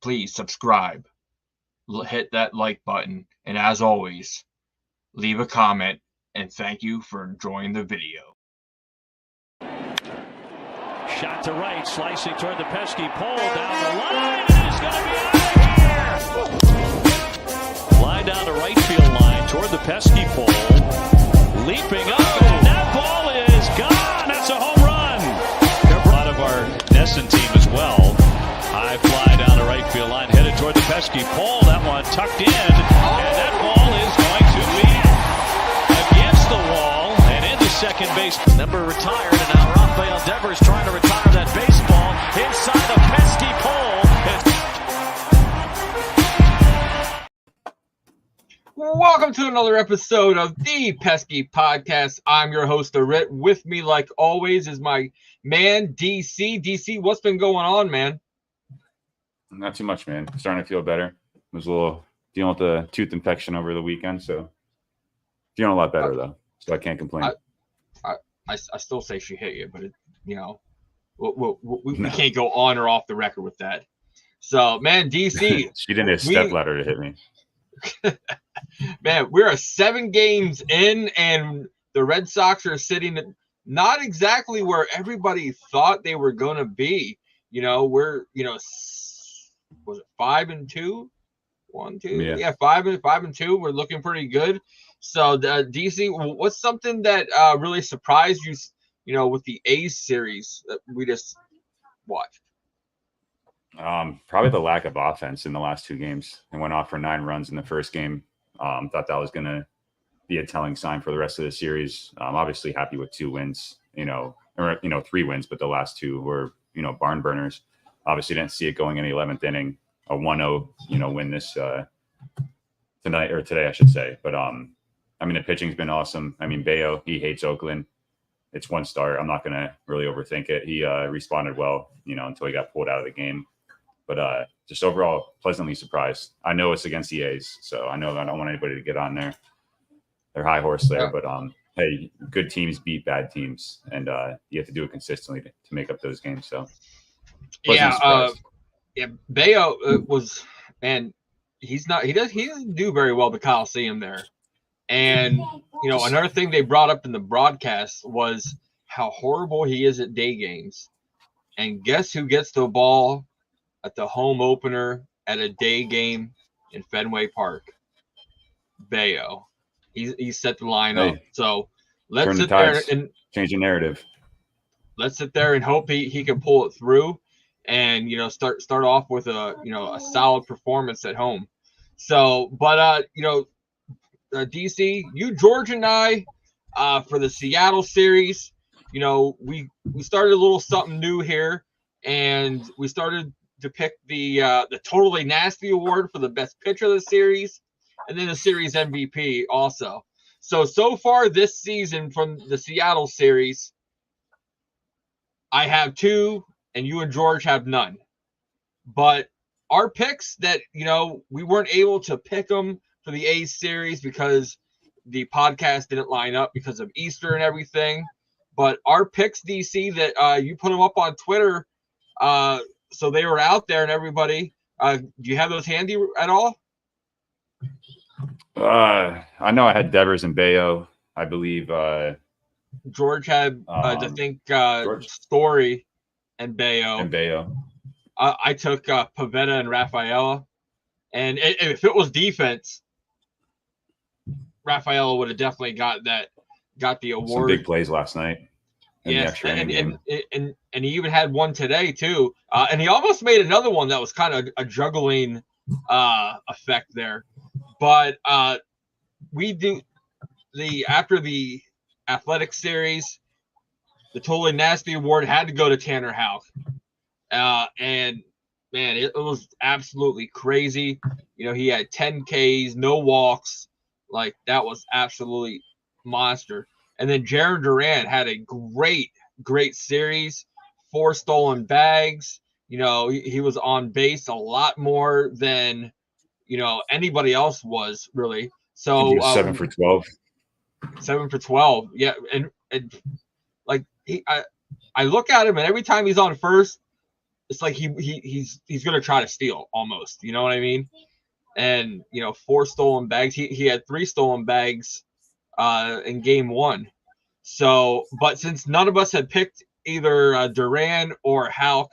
please subscribe, hit that like button, and as always, leave a comment, and thank you for enjoying the video. Shot to right, slicing toward the pesky pole, down the line, and he's going to be out of here! Line down the right field line toward the pesky pole, leaping up, and that ball is gone! That's a home run! A lot of our Nesson team as well. High fly down the right field line, headed toward the pesky pole. That one tucked in, and that ball is going to be against the wall and into second base. Number retired, and now Rafael Devers trying to retire that baseball inside the pesky pole. Welcome to another episode of the Pesky Podcast. I'm your host, Ritt. With me, like always, is my man, DC. DC, what's been going on, man? Not too much, man. Starting to feel better. Was a little dealing with a tooth infection over the weekend, so feeling a lot better though. So I can't complain. I still say she hit you, but we can't go on or off the record with that. So, man, DC, she didn't hit step ladder to hit me. Man, we're 7 games in, and the Red Sox are sitting not exactly where everybody thought they were going to be. We're was it 5-2? 1, 2, yeah, 5-2. We're looking pretty good. So, DC, what's something that really surprised you? With the A's series that we just watched. Probably the lack of offense in the last 2 games. They went off for 9 runs in the first game. Thought that was going to be a telling sign for the rest of the series. Obviously happy with 2 wins. 3 wins, but the last 2 were barn burners. Obviously didn't see it going in the 11th inning, a 1-0, win this tonight or today, I should say. But the pitching's been awesome. Bayo, he hates Oakland. It's 1 start. I'm not going to really overthink it. He responded well, until he got pulled out of the game. But just overall, pleasantly surprised. I know it's against the A's, so I know I don't want anybody to get on their high horse there. But hey, good teams beat bad teams, and you have to do it consistently to make up those games. So Bayo was, man. He doesn't do very well. The Coliseum there, and another thing they brought up in the broadcast was how horrible he is at day games. And guess who gets the ball at the home opener at a day game in Fenway Park? Bayo. He set the line up. So let's sit there and change the narrative. Let's sit there and hope he can pull it through, and start off with a solid performance at home. So, but DC, you, George, and I, for the Seattle series, we started a little something new here, and we started to pick the Totally Nasty Award for the best pitcher of the series, and then the series MVP also. So far this season from the Seattle series, I have 2, and you and George have none. But our picks that, we weren't able to pick them for the A's series because the podcast didn't line up because of Easter and everything. But our picks, DC, that you put them up on Twitter, so they were out there and everybody. Do you have those handy at all? I know I had Devers and Bayo, I believe. George had, George. Story and Bayo. I took Pavetta and Rafaela. And if it was defense, Rafaela would have definitely got the award. Some big plays last night. Yes, and he even had one today too. And he almost made another one that was kind of a juggling effect there. But we do after the Athletic series, the Totally Nasty Award had to go to Tanner Houck. And man, it was absolutely crazy. He had 10 Ks, no walks. Like, that was absolutely monster. And then Jaron Durant had a great series, 4 stolen bags. He was on base a lot more than, anybody else was really. So 7 for 12. 7 for 12. Yeah. And like I look at him, and every time he's on first, it's like he's gonna try to steal almost. You know what I mean? And 4 stolen bags. He had 3 stolen bags in game 1. So, but since none of us had picked either Duran or Halk,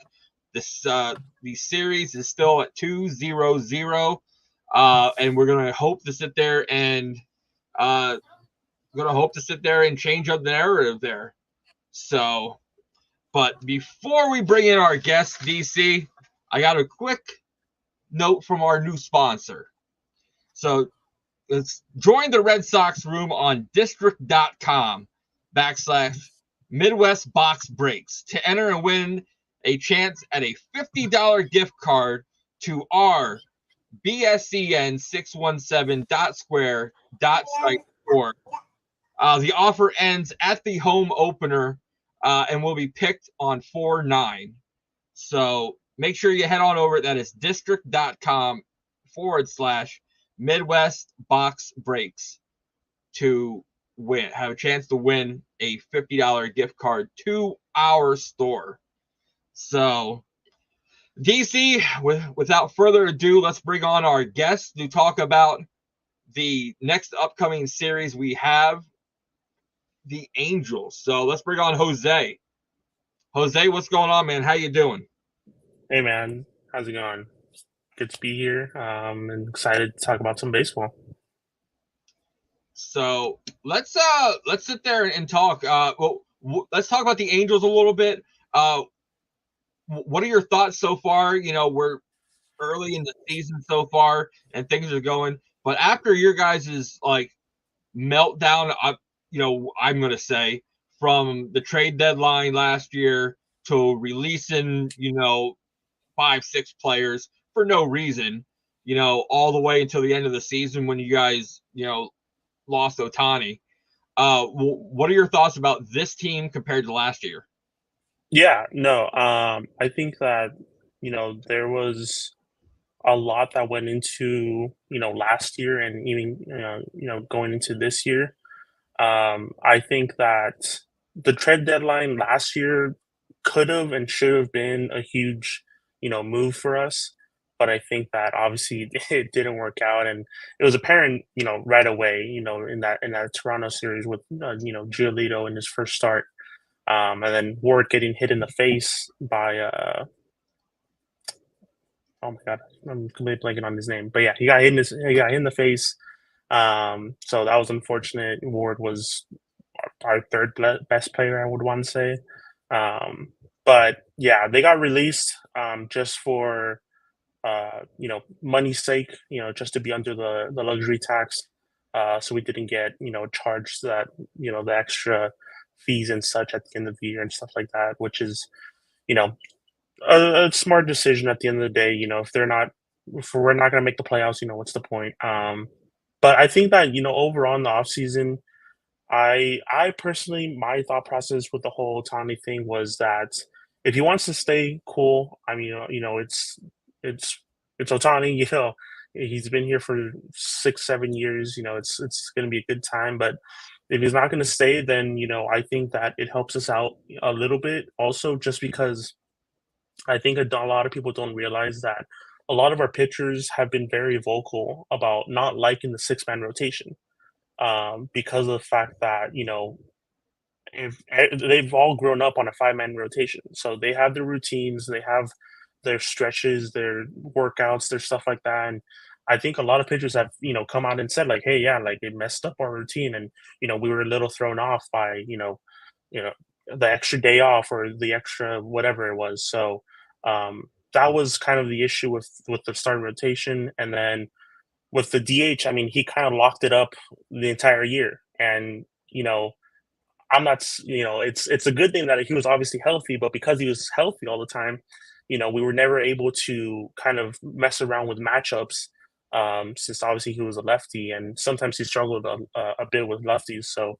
this the series is still at 2-0-0, and we're gonna hope to sit there and change up the narrative there. So, but before we bring in our guest, DC, I got a quick note from our new sponsor. So let's join the Red Sox room on district.com/Midwest Box Breaks to enter and win a chance at a $50 gift card to our BSCN 617.square.site store. The offer ends at the home opener and will be picked on 4/9. So make sure you head on over. That is district.com/Midwest Box Breaks to have a chance to win a $50 gift card to our store. So, DC, without further ado, let's bring on our guest to talk about the next upcoming series we have, the Angels. So let's bring on Jose. Jose, what's going on, man? How you doing? Hey, man. How's it going? Good to be here. And excited to talk about some baseball. So let's sit there and talk. Let's talk about the Angels a little bit. What are your thoughts so far? We're early in the season so far, and things are going. But after your guys' meltdown, I'm gonna say from the trade deadline last year to releasing 5-6 players for no reason, all the way until the end of the season when you guys lost Ohtani. What are your thoughts about this team compared to last year? Yeah, no, I think that, there was a lot that went into, last year and even, going into this year. I think that the trade deadline last year could have and should have been a huge, move for us. But I think that obviously it didn't work out, and it was apparent, right away, in that Toronto series with, Giolito in his first start, and then Ward getting hit in the face by, oh my God, I'm completely blanking on his name, but yeah, he got hit in the face. So that was unfortunate. Ward was our third best player, I would want to say. But yeah, they got released just for money's sake, just to be under the luxury tax. So we didn't get, charged that, the extra fees and such at the end of the year and stuff like that, which is, a smart decision at the end of the day. If we're not going to make the playoffs, what's the point? But I think that, overall in the offseason, I personally, my thought process with the whole Ohtani thing was that if he wants to stay cool, I mean, it's Ohtani, he's been here for 6-7 years, it's going to be a good time. But if he's not going to stay, then, I think that it helps us out a little bit also, just because I think a lot of people don't realize that a lot of our pitchers have been very vocal about not liking the 6-man rotation, because of the fact that, if they've all grown up on a 5-man rotation. So they have their routines, they have their stretches, their workouts, their stuff like that. And I think a lot of pitchers have, come out and said like, hey, yeah, like it messed up our routine. And, we were a little thrown off by, the extra day off or the extra whatever it was. So that was kind of the issue with the starting rotation. And then with the DH, I mean, he kind of locked it up the entire year. And, I'm not, it's a good thing that he was obviously healthy, but because he was healthy all the time, we were never able to kind of mess around with matchups, since obviously he was a lefty, and sometimes he struggled a bit with lefties. So,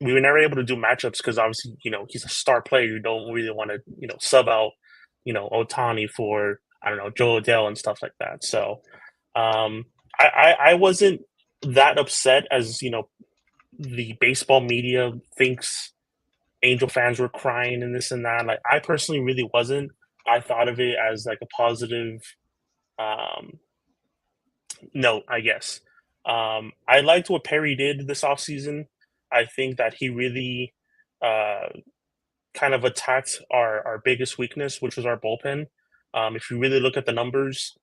we were never able to do matchups because obviously, he's a star player. You don't really want to, sub out, Ohtani for, I don't know, Joe Adele and stuff like that. So I wasn't that upset as, the baseball media thinks Angel fans were crying and this and that. Like, I personally really wasn't. I thought of it as like a positive note, I guess. I liked what Perry did this offseason. I think that he really uh, kind of attacked our biggest weakness, which was our bullpen. If you really look at the numbers,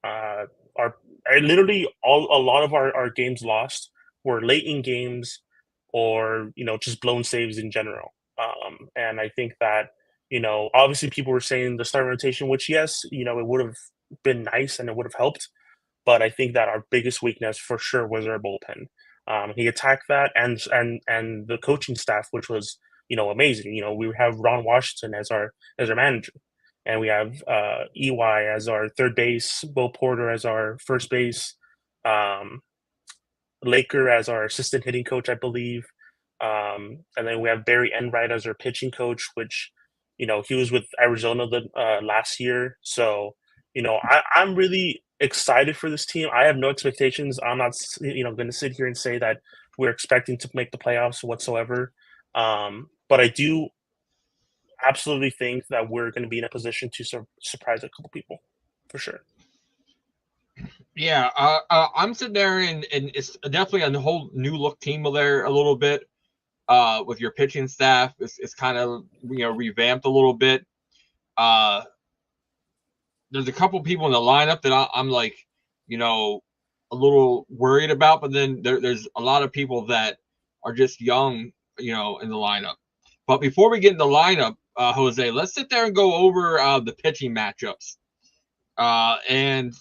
literally a lot of our games lost were late in games or, just blown saves in general. And I think that, obviously people were saying the starting rotation, which yes, it would have been nice and it would have helped. But I think that our biggest weakness for sure was our bullpen. He attacked that and the coaching staff, which was amazing. We have Ron Washington as our manager, and we have EY as our third base, Will Porter as our first base, Laker as our assistant hitting coach, I believe, and then we have Barry Enright as our pitching coach, which he was with Arizona last year. So I'm really excited for this team. I have no expectations. I'm not going to sit here and say that we're expecting to make the playoffs whatsoever. But I do absolutely think that we're going to be in a position to surprise a couple people for sure. Yeah, I'm sitting there and it's definitely a whole new look team there a little bit. With your pitching staff, it's kind of revamped a little bit. There's a couple people in the lineup that I'm like, a little worried about, but then there's a lot of people that are just young, in the lineup. But before we get in the lineup, Jose, let's sit there and go over the pitching matchups. And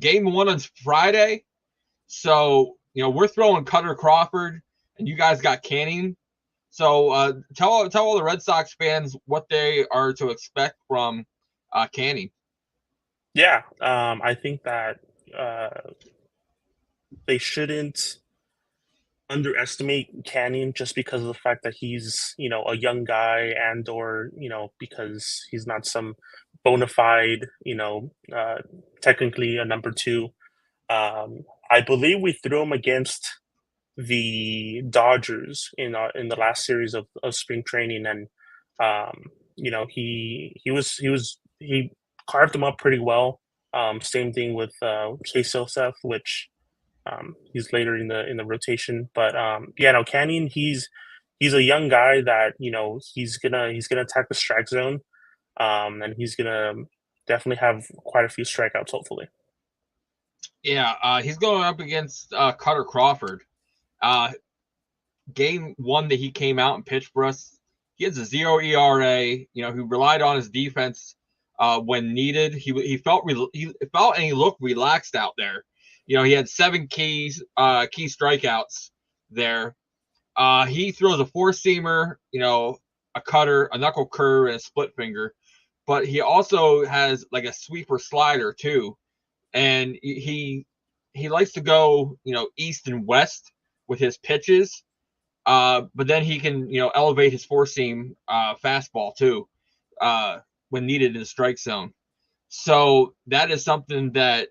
game 1 on Friday. So, we're throwing Cutter Crawford and you guys got Canning. So tell all the Red Sox fans what they are to expect from Canning. Yeah, I think that they shouldn't underestimate Canyon just because of the fact that he's, a young guy or, because he's not some bona fide, technically a number 2. I believe we threw him against the Dodgers in the last series of spring training, and he carved him up pretty well. Same thing with Chase Silseth, which he's later in the rotation. But Canyon, he's a young guy that he's gonna attack the strike zone, and he's gonna definitely have quite a few strikeouts, hopefully. Yeah, he's going up against Cutter Crawford. Game 1 that he came out and pitched for us, he has a 0 ERA. He relied on his defense when needed. He felt and he looked relaxed out there. He had 7 key strikeouts there. He throws a 4-seamer, a cutter, a knuckle curve, and a split finger. But he also has like a sweeper slider too. And he likes to go, east and west with his pitches. But then he can, elevate his 4-seam fastball too when needed in the strike zone. So that is something that,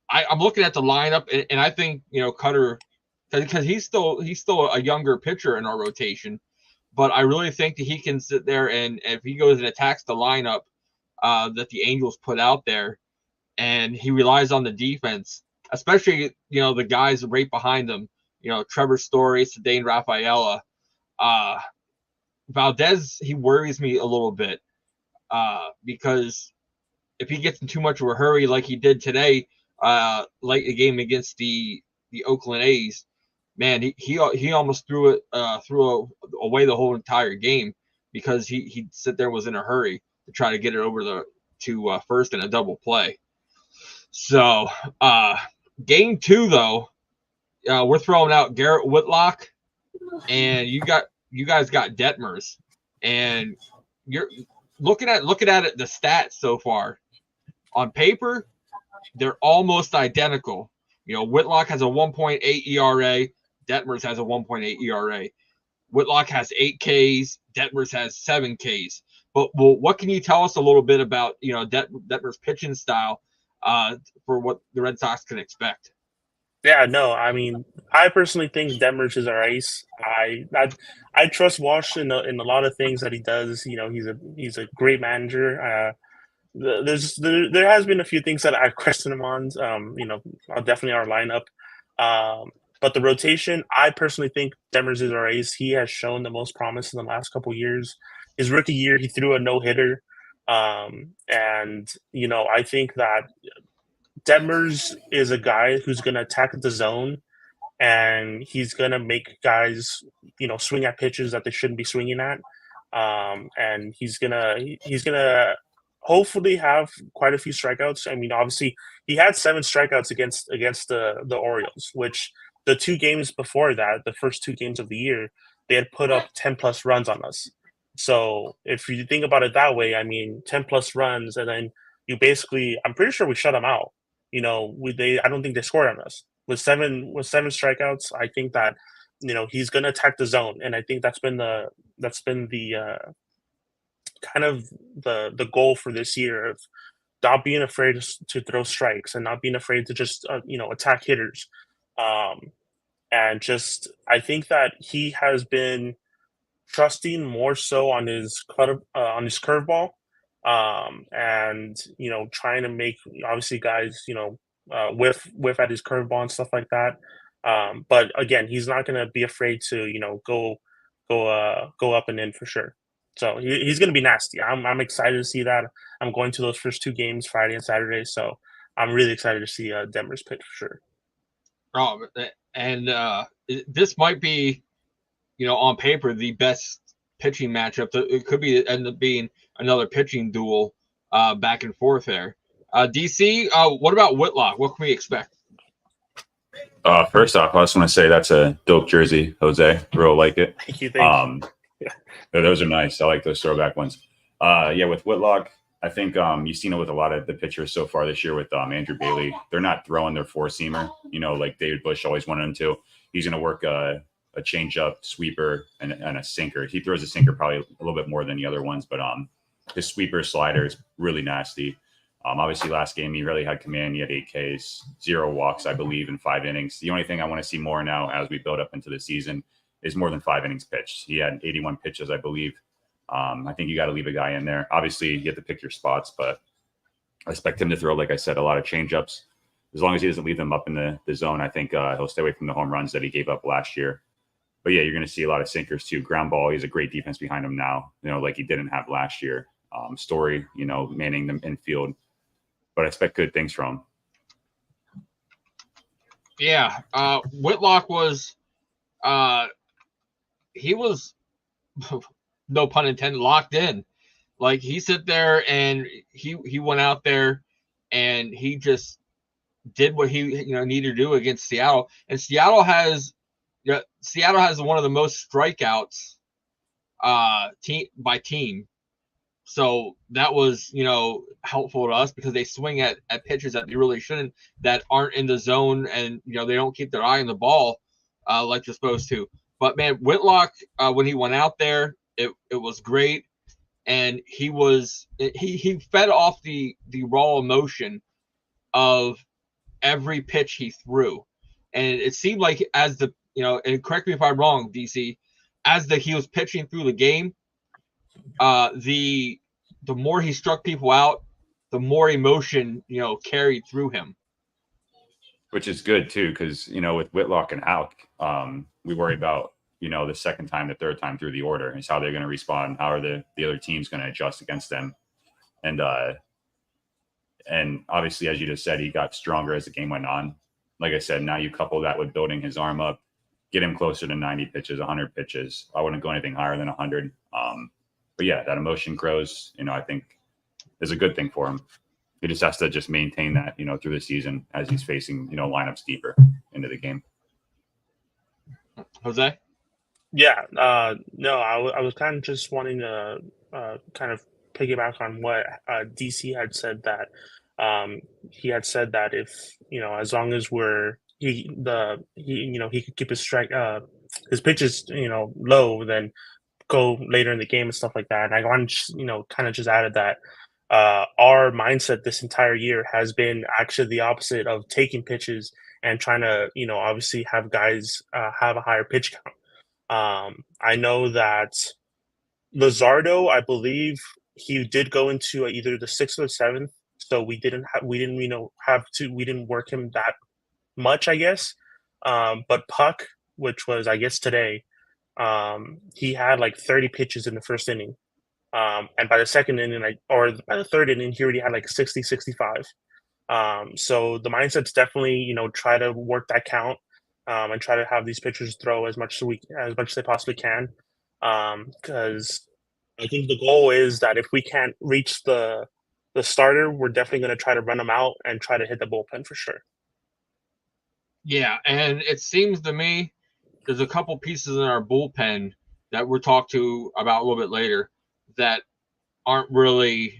I'm looking at the lineup, and I think Cutter, because he's still a younger pitcher in our rotation, but I really think that he can sit there and if he goes and attacks the lineup that the Angels put out there, and he relies on the defense, especially the guys right behind him, Trevor Story, Cedane Rafaela, Valdez. He worries me a little bit because if he gets in too much of a hurry like he did today. Like the game against the Oakland A's, man, he almost threw away the whole entire game because he sit there was in a hurry to try to get it over to first in a double play. So game 2 though, we're throwing out Garrett Whitlock, and you guys got Detmers, and you're looking at it, the stats so far on paper. They're almost identical. Whitlock has a 1.8 ERA. Detmers has a 1.8 ERA. Whitlock has 8 Ks. Detmers has 7 Ks. But what can you tell us a little bit about Detmers pitching style for what the Red Sox can expect? Yeah, no, I mean, I personally think Demers is our ace. I trust Walsh in a lot of things that he does. You know, he's a great manager. There has been a few things that I question him on. You know, definitely our lineup. But the rotation, I personally think Demers is our ace. He has shown the most promise in the last couple years. His rookie year, he threw a no hitter, and you know, I think that Demers is a guy who's going to attack the zone, and he's going to make guys, you know, swing at pitches that they shouldn't be swinging at. And he's gonna hopefully have quite a few strikeouts. I mean, obviously, he had 7 strikeouts against the Orioles, which the 2 games before that, the first 2 games of the year, they had put up 10 plus runs on us. So if you think about it that way, I mean, 10 plus runs, and then you basically, I'm pretty sure we shut them out. You know, I don't think they scored on us with 7 strikeouts. I think that, you know, he's going to attack the zone, and I think that's been the kind of the goal for this year of not being afraid to throw strikes and not being afraid to just you know, attack hitters. And just, I think that he has been trusting more so on his curveball, and you know, trying to make obviously guys, you know, whiff at his curveball and stuff like that. But again, he's not going to be afraid to, you know, go up and in for sure. So he's going to be nasty. I'm excited to see that. I'm going to those first 2 games, Friday and Saturday. So I'm really excited to see Demers pitch for sure. Oh, and this might be, you know, on paper, the best pitching matchup. It could end up being another pitching duel back and forth there. DC, what about Whitlock? What can we expect? First off, I just want to say that's a dope jersey, Jose. Real like it. Thank you. Those are nice. I like those throwback ones. Yeah, with Whitlock, I think you've seen it with a lot of the pitchers so far this year with Andrew Bailey. They're not throwing their 4-seamer, you know, like David Bush always wanted him to. He's going to work a changeup, sweeper, and a sinker. He throws a sinker probably a little bit more than the other ones, but his sweeper slider is really nasty. Obviously, last game he really had command. He had 8 Ks, 0 walks, I believe, in 5 innings. The only thing I want to see more now as we build up into the season is more than 5 innings pitched. He had 81 pitches, I believe. I think you got to leave a guy in there. Obviously, you have to pick your spots, but I expect him to throw, like I said, a lot of changeups. As long as he doesn't leave them up in the zone, I think he'll stay away from the home runs that he gave up last year. But yeah, you're going to see a lot of sinkers too. Ground ball, he has a great defense behind him now, you know, like he didn't have last year. Story, you know, manning the infield. But I expect good things from him. Yeah, Whitlock was, he was, no pun intended, locked in. Like he sit there and he went out there and he just did what he, you know, needed to do against Seattle. And Seattle has one of the most strikeouts by team. So that was, you know, helpful to us because they swing at pitches that they really shouldn't, that aren't in the zone, and you know, they don't keep their eye on the ball like they're supposed to. But man, Whitlock, when he went out there, it was great, and he fed off the raw emotion of every pitch he threw, and it seemed like as the, you know, and correct me if I'm wrong, DC, as he was pitching through the game, the more he struck people out, the more emotion, you know, carried through him. Which is good too, because, you know, with Whitlock and Alk, we worry about, you know, the second time, the third time through the order is how they're going to respond. How are the other teams going to adjust against them? And obviously, as you just said, he got stronger as the game went on. Like I said, now you couple that with building his arm up, get him closer to 90 pitches, 100 pitches. I wouldn't go anything higher than 100. But yeah, that emotion grows, you know, I think is a good thing for him. He just has to just maintain that, you know, through the season as he's facing, you know, lineups deeper into the game. Jose? Yeah, no, I was kind of just wanting to kind of piggyback on what DC had said, that he had said that if, you know, as long as he could keep his pitches, you know, low, then go later in the game and stuff like that. And I want to, you know, kind of just added that our mindset this entire year has been actually the opposite of taking pitches and trying to, obviously have guys have a higher pitch count. I know that Luzardo, I believe he did go into either the 6th or 7th, so we didn't work him that much, I guess. But Puck, which was, I guess, today, he had like 30 pitches in the first inning. And by the second inning, or by the third inning, he already had like 60, 65. So the mindset's definitely, try to work that count, and try to have these pitchers throw as much as they possibly can. Because I think the goal is that if we can't reach the starter, we're definitely going to try to run them out and try to hit the bullpen for sure. Yeah, and it seems to me there's a couple pieces in our bullpen that we'll talk to about a little bit later that aren't really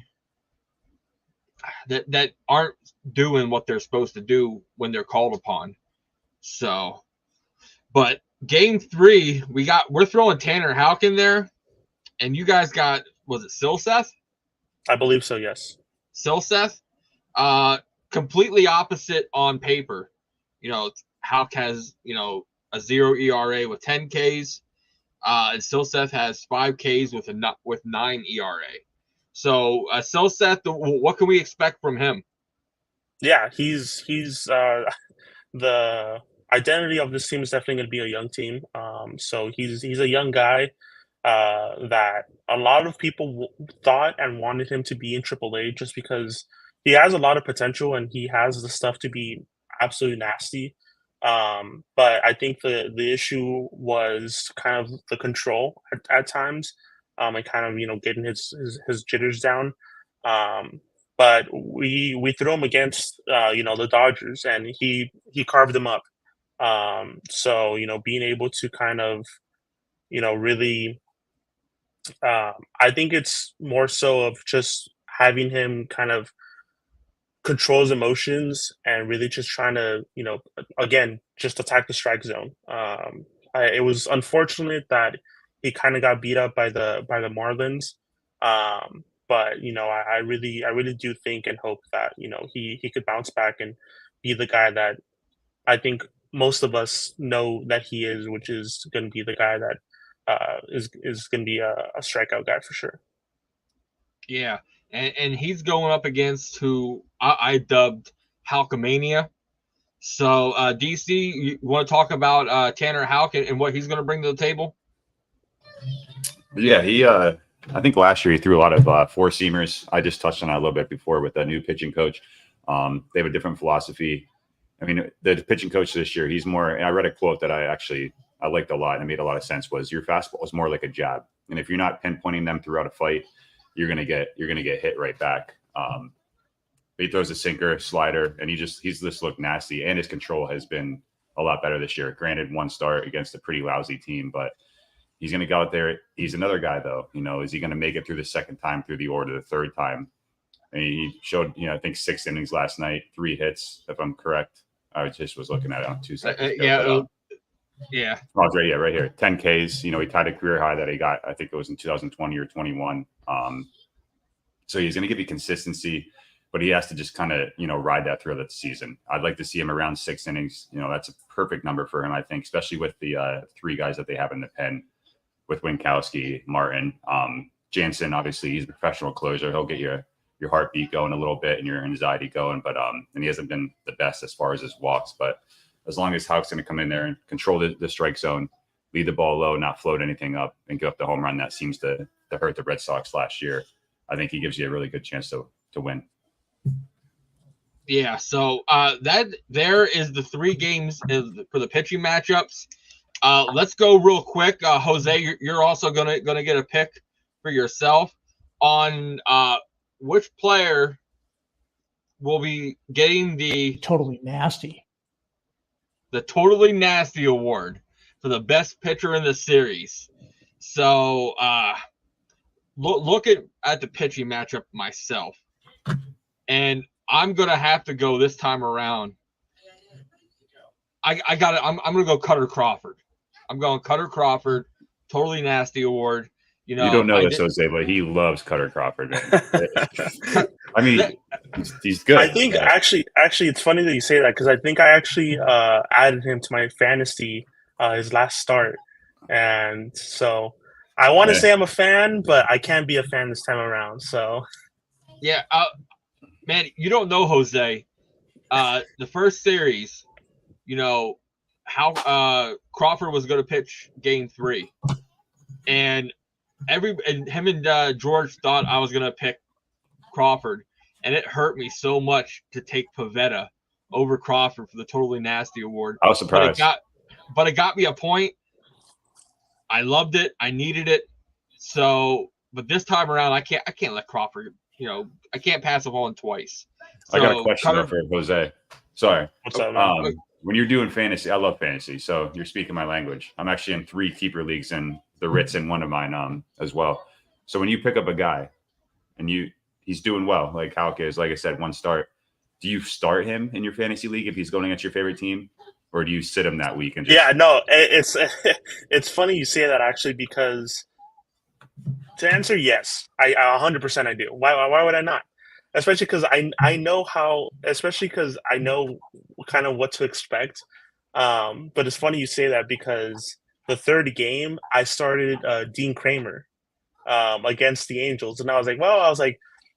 that aren't doing what they're supposed to do when they're called upon. So, but game 3, we're throwing Tanner Houck in there, and you guys got, was it Silseth? I believe so, yes. Silseth, completely opposite on paper. Houck has, a 0 ERA with 10 Ks. And Silseth has 5 Ks with 9 ERA. So Silseth, what can we expect from him? Yeah, he's the identity of this team is definitely going to be a young team. So he's a young guy that a lot of people thought and wanted him to be in AAA just because he has a lot of potential and he has the stuff to be absolutely nasty. But I think the issue was kind of the control at times, and kind of getting his jitters down. But we threw him against the Dodgers, and he carved them up. So being able to kind of really, I think it's more so of just having him kind of control his emotions and really just trying to, again, just attack the strike zone. It was unfortunate that he kind of got beat up by the Marlins. But I really do think and hope that he could bounce back and be the guy that I think most of us know that he is, which is going to be the guy that is going to be a strikeout guy for sure. Yeah. And he's going up against who I dubbed Houkamania. So, DC, you want to talk about Tanner Houck and what he's going to bring to the table? Yeah, he. I think last year he threw a lot of 4-seamers. I just touched on that a little bit before with the new pitching coach. They have a different philosophy. I mean, the pitching coach this year, he's more. And I read a quote that I liked a lot and it made a lot of sense. Was your fastball is more like a jab, and if you're not pinpointing them throughout a fight, you're gonna get hit right back. He throws a sinker, slider, and he's just looked nasty, and his control has been a lot better this year. Granted, one start against a pretty lousy team, but he's gonna go out there. He's another guy, though. Is he gonna make it through the second time through the order, the third time? And he showed, I think 6 innings last night, 3 hits, if I'm correct. I just was looking at it on 2 seconds. Yeah. Oh, right here. 10 Ks. He tied a career high that he got, I think it was in 2020 or 21. So he's going to give you consistency, but he has to just kind of, ride that throughout the season. I'd like to see him around 6 innings. That's a perfect number for him, I think, especially with the 3 guys that they have in the pen with Winkowski, Martin. Jansen, obviously, he's a professional closer. He'll get your heartbeat going a little bit and your anxiety going, but and he hasn't been the best as far as his walks. But as long as Houck's going to come in there and control the strike zone, lead the ball low, not float anything up, and give up the home run that seems to hurt the Red Sox last year, I think he gives you a really good chance to win. Yeah, so that there is the 3 games for the pitching matchups. Let's go real quick. Jose, you're also gonna get a pick for yourself on which player will be getting the Totally Nasty award for the best pitcher in the series. So look at the pitching matchup myself, and I'm gonna have to go this time around. I got it. I'm gonna go Cutter Crawford. I'm going Cutter Crawford. Totally Nasty award. You don't know this, Jose, but he loves Cutter Crawford, man. I mean, He's good. I think actually, it's funny that you say that because I think I actually added him to my fantasy his last start, and so I want to say I'm a fan, but I can't be a fan this time around. So Yeah, man, you don't know Jose. The first series, how Crawford was going to pitch game 3, and him and George thought I was going to pick Crawford, and it hurt me so much to take Pavetta over Crawford for the Totally Nasty award. I was surprised, but it got me a point. I loved it. I needed it. So, but this time around, I can't let Crawford. I can't pass him on twice. So, I got a question for Jose. Sorry. What's up, man? When you're doing fantasy, I love fantasy, so you're speaking my language. I'm actually in 3 keeper leagues, and the Ritt's in one of mine as well. So when you pick up a guy, and he's doing well, like Halk is, like I said, 1 start, do you start him in your fantasy league if he's going against your favorite team, or do you sit him that week? And it's funny you say that actually, because to answer yes, I 100% I do. Why would I not? Especially because I know kind of what to expect. But it's funny you say that because the third game I started Dean Kramer against the Angels, and I was like,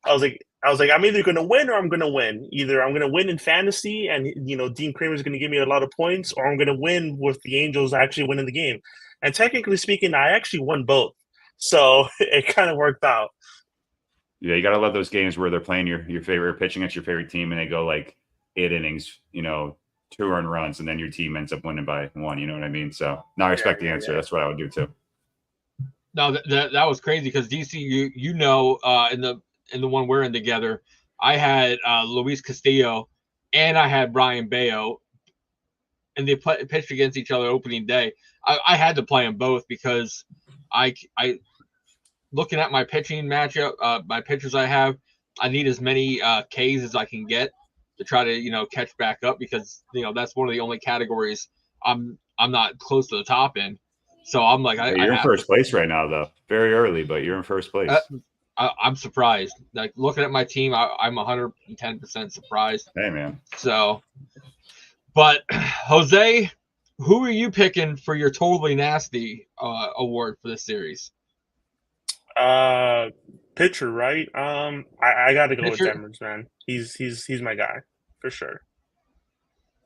I'm either going to win or I'm going to win. Either I'm going to win in fantasy, and Dean Kramer is going to give me a lot of points, or I'm going to win with the Angels actually winning the game. And technically speaking, I actually won both, so it kind of worked out. Yeah, you got to love those games where they're playing your favorite, pitching at your favorite team, and they go like 8 innings, 2 earned runs, and then your team ends up winning by 1. You know what I mean? So, no, I respect the answer. Yeah. That's what I would do too. No, that was crazy because DC, in the one we're in together, I had Luis Castillo and I had Brian Bayo, and they pitched against each other opening day. I had to play them both because I looking at my pitching matchup, my pitchers I have, I need as many Ks as I can get to try to catch back up because that's one of the only categories I'm not close to the top in. So I'm like, you're in first place right now, though. Very early, but you're in first place. I'm surprised. Like looking at my team, I'm 110% surprised. Hey, man. So, but Jose, who are you picking for your Totally Nasty award for this series? Pitcher, right? I got to go with Demers, man. He's my guy for sure.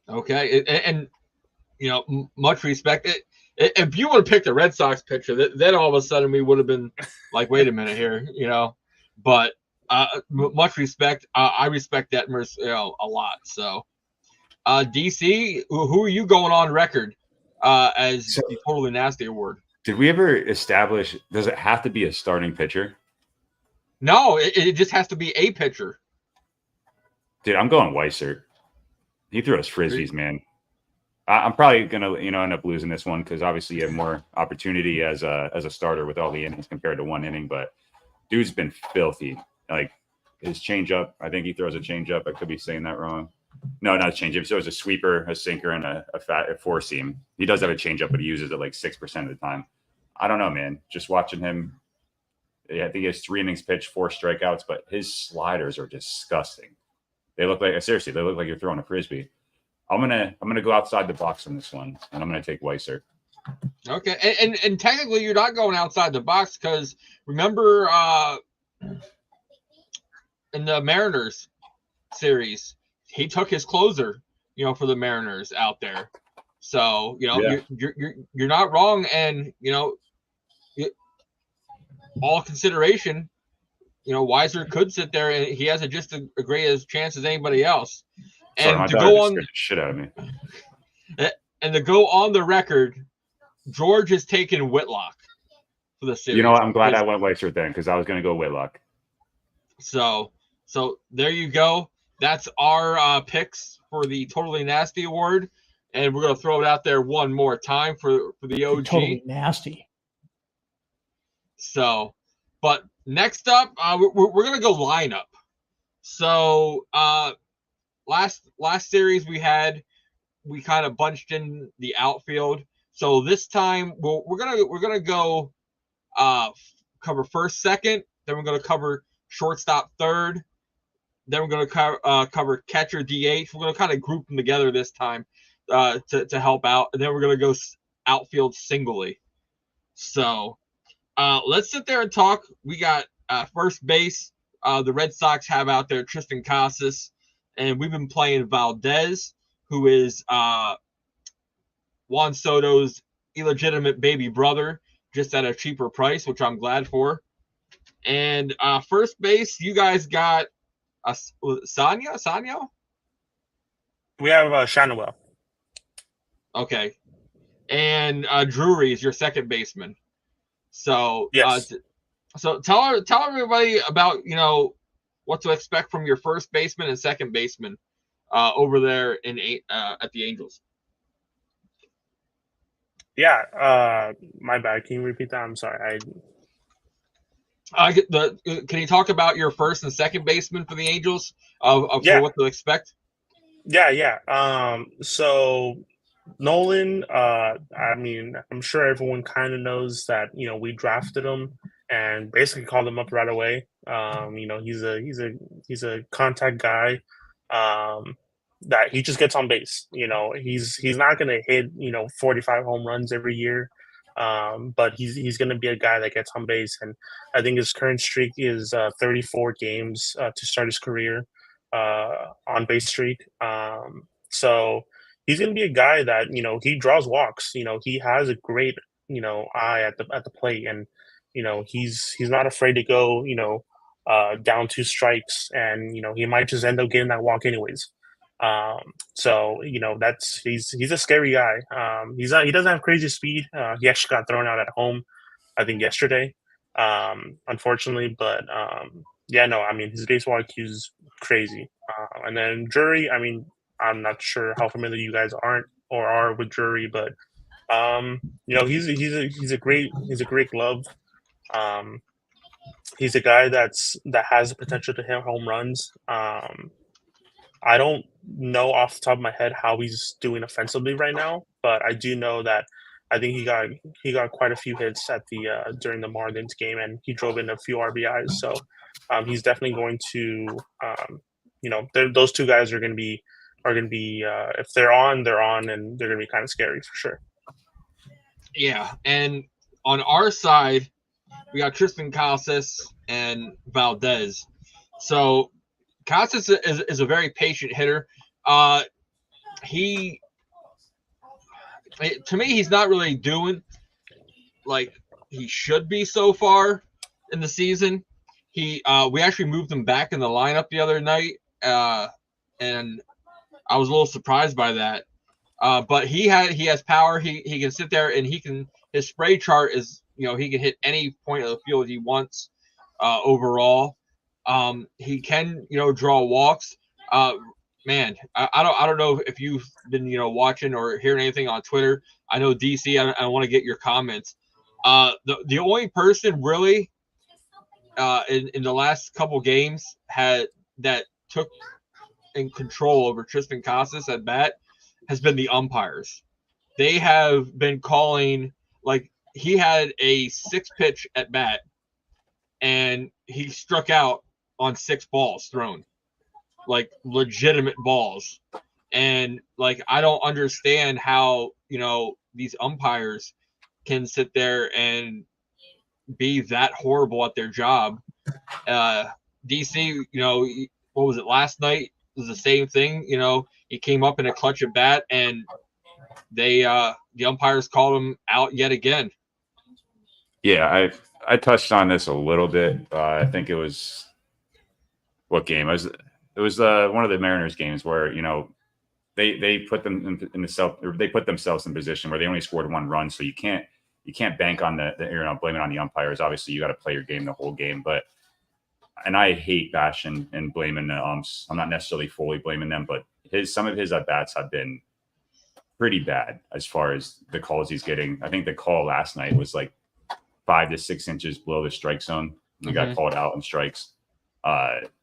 Okay, and much respect. If you would have picked a Red Sox pitcher, then all of a sudden we would have been like, wait a minute here, But much respect. I respect Detmers, a lot. So, DC, who are you going on record as the Totally Nasty award? Did we ever establish? Does it have to be a starting pitcher? No, it just has to be a pitcher. Dude, I'm going Weissert. He threw us frisbees, man. I'm probably gonna, end up losing this one because obviously you have more opportunity as a starter with all the innings compared to 1 inning. But dude's been filthy. Like his changeup, I think he throws a changeup. I could be saying that wrong. No, not a changeup. He throws a sweeper, a sinker, and a 4-seam. He does have a changeup, but he uses it like 6% of the time. I don't know, man. Just watching him, I think he has 3 innings pitched, 4 strikeouts, but his sliders are disgusting. They look like you're throwing a frisbee. I'm gonna go outside the box on this one, and I'm gonna take Weissert. Okay, and technically you're not going outside the box because remember in the Mariners series, he took his closer, for the Mariners out there. So you're not wrong, and all consideration, Weiser could sit there and he has just as great as chance as anybody else. And to go on, shit out of me. And to go on the record, George has taken Whitlock for the series. You know what? I'm glad I went Weissert then because I was going to go Whitlock. So there you go. That's our picks for the Totally Nasty award, and we're going to throw it out there one more time for the OG. Totally Nasty. So, but next up, we're going to go lineup. So, last series we kind of bunched in the outfield. So this time we're gonna go cover first, second, then we're gonna cover shortstop third, Then we're going to cover catcher, DH. We're going to kind of group them together this time to help out. And then we're going to go outfield singly. So let's sit there and talk. We got first base. The Red Sox have out there Tristan Casas, and we've been playing Valdez, who is Juan Soto's illegitimate baby brother, just at a cheaper price, which I'm glad for. And first base, you guys got Sanyo? We have Shanawell. Okay. And Drury is your second baseman. So yes. So tell everybody about, what to expect from your first baseman and second baseman over there at the Angels. Yeah, my bad. Can you repeat that? I'm sorry. Can you talk about your first and second baseman for the Angels for what to expect? Yeah. So Nolan, I'm sure everyone kind of knows that, we drafted him and basically called him up right away. He's a contact guy. That he just gets on base. He's not going to hit 45 home runs every year, but he's going to be a guy that gets on base. And I think his current streak is 34 games to start his career on base streak. So he's going to be a guy that he draws walks. He has a great eye at the plate, and he's not afraid to go down 2 strikes, and he might just end up getting that walk anyways. So he's a scary guy. He doesn't have crazy speed. He actually got thrown out at home, I think yesterday, unfortunately. But his baseball IQ is crazy. And then Drury, I'm not sure how familiar you guys are with Drury, but he's a great glove. He's a guy that has the potential to hit home runs. I don't know off the top of my head how he's doing offensively right now, but I do know that I think he got quite a few hits at the during the Marlins game, and he drove in a few RBIs. So he's definitely going to those two guys are going to be if they're on, and they're going to be kind of scary for sure. Yeah, and on our side, we got Tristan Casas and Valdez. So Casas is a very patient hitter. To me, he's not really doing like he should be so far in the season. We actually moved him back in the lineup the other night, and I was a little surprised by that. But he has power. He can sit there and his spray chart is he can hit any point of the field he wants overall. He can draw walks. Man, I don't know if you've been watching or hearing anything on Twitter. I know DC. I want to get your comments. The only person really in the last couple games that took in control over Tristan Casas at bat has been the umpires. They have been calling, like, he had a 6-pitch at bat and he struck out on 6 balls thrown, like legitimate balls. And like, I don't understand how, these umpires can sit there and be that horrible at their job. DC, what was it last night? It was the same thing. He came up in a clutch at bat and the umpires called him out yet again. Yeah, I touched on this a little bit. I think it was what game? It was one of the Mariners games where they put them they put themselves in position where they only scored 1 run, so you can't bank on the blame it on the umpires. Obviously, you got to play your game the whole game, and I hate bashing and blaming the umps. I'm not necessarily fully blaming them, but some of his at bats have been pretty bad as far as the calls he's getting. I think the call last night was like 5 to 6 inches below the strike zone. He got called out on strikes.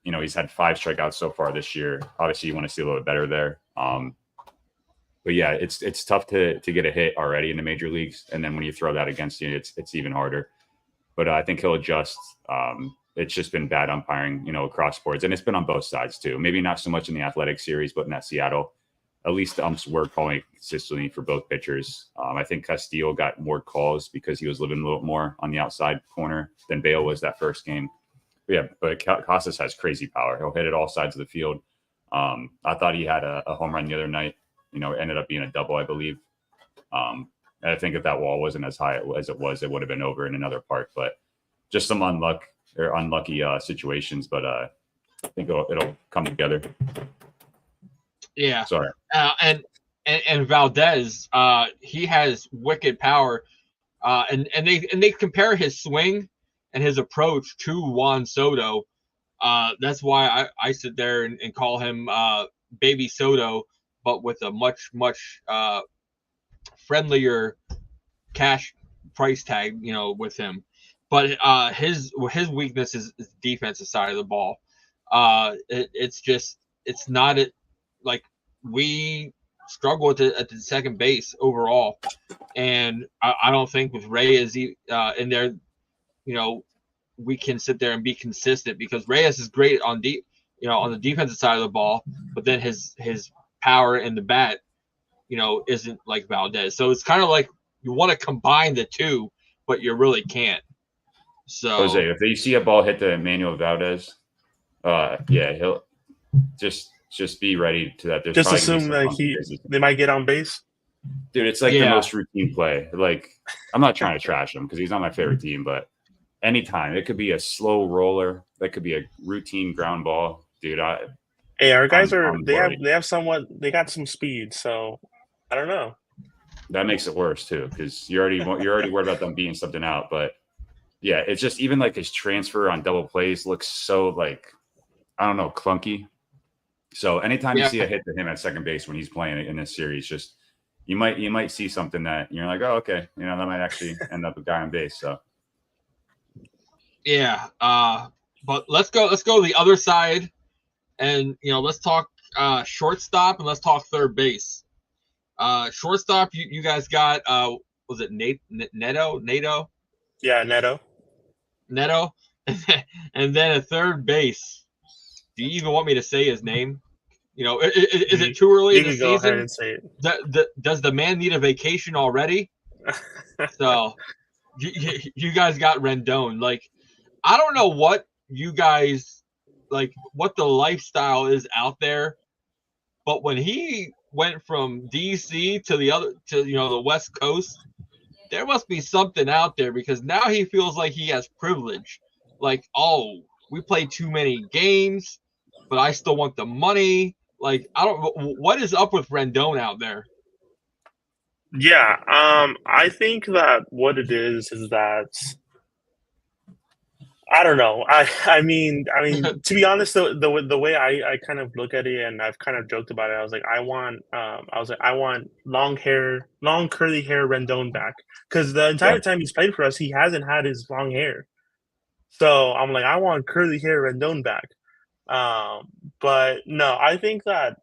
He's had 5 strikeouts so far this year. Obviously, you want to see a little bit better there. But yeah, it's tough to get a hit already in the major leagues, and then when you throw that against you, it's even harder. But I think he'll adjust. it's just been bad umpiring, across boards. And it's been on both sides too. Maybe not so much in the Athletic series, but in that Seattle, at least the umps were calling consistently for both pitchers. I think Castillo got more calls because he was living a little more on the outside corner than Bale was that first game. But Casas has crazy power. He'll hit it all sides of the field. I thought he had a home run the other night. It ended up being a double, I believe. And I think if that wall wasn't as high as it was, it would have been over in another park. But just some unlucky situations. But I think it'll come together. Yeah. Sorry. And Valdez, he has wicked power. And they compare his swing and his approach to Juan Soto. That's why I sit there and call him Baby Soto, but with a much friendlier cash price tag, with him. But his weakness is the defensive side of the ball. It's not like we struggle at the second base overall, and I don't think with Reyes in there, we can sit there and be consistent because Reyes is great on on the defensive side of the ball, but then his power in the bat, isn't like Valdez. So it's kind of like you want to combine the two, but you really can't. So Jose, if you see a ball hit to Emmanuel Valdez, he'll just be ready to that. There's just assume that they might get on base. Dude, it's like the most routine play. Like, I'm not trying to trash him because he's not my favorite team, but anytime it could be a slow roller, that could be a routine ground ball, dude. Our guys they got some speed, so I don't know. That makes it worse too because you're already worried about them beating something out. But yeah, it's just even like his transfer on double plays looks so like I don't know clunky. So anytime you see a hit to him at second base when he's playing in this series, just you might see something that you're like, oh, okay, that might actually end up a guy on base. So yeah, but let's go the other side, and let's talk shortstop and let's talk third base. Shortstop, you guys got was it Neto? Yeah, Neto, and then a third base. Do you even want me to say his name? Is it too early in the season? Go ahead and say it. Does the man need a vacation already? So you guys got Rendon. Like, I don't know what you guys like, what the lifestyle is out there, but when he went from DC to the West Coast, there must be something out there because now he feels like he has privilege. Like, oh, we play too many games, but I still want the money. Like, I don't. What is up with Rendon out there? Yeah, I think that what it is that I don't know. I mean, to be honest, the way I kind of look at it, and I've kind of joked about it. I was like, I want long curly hair Rendon back because the entire time he's played for us, he hasn't had his long hair. So I'm like, I want curly hair Rendon back. But no, I think that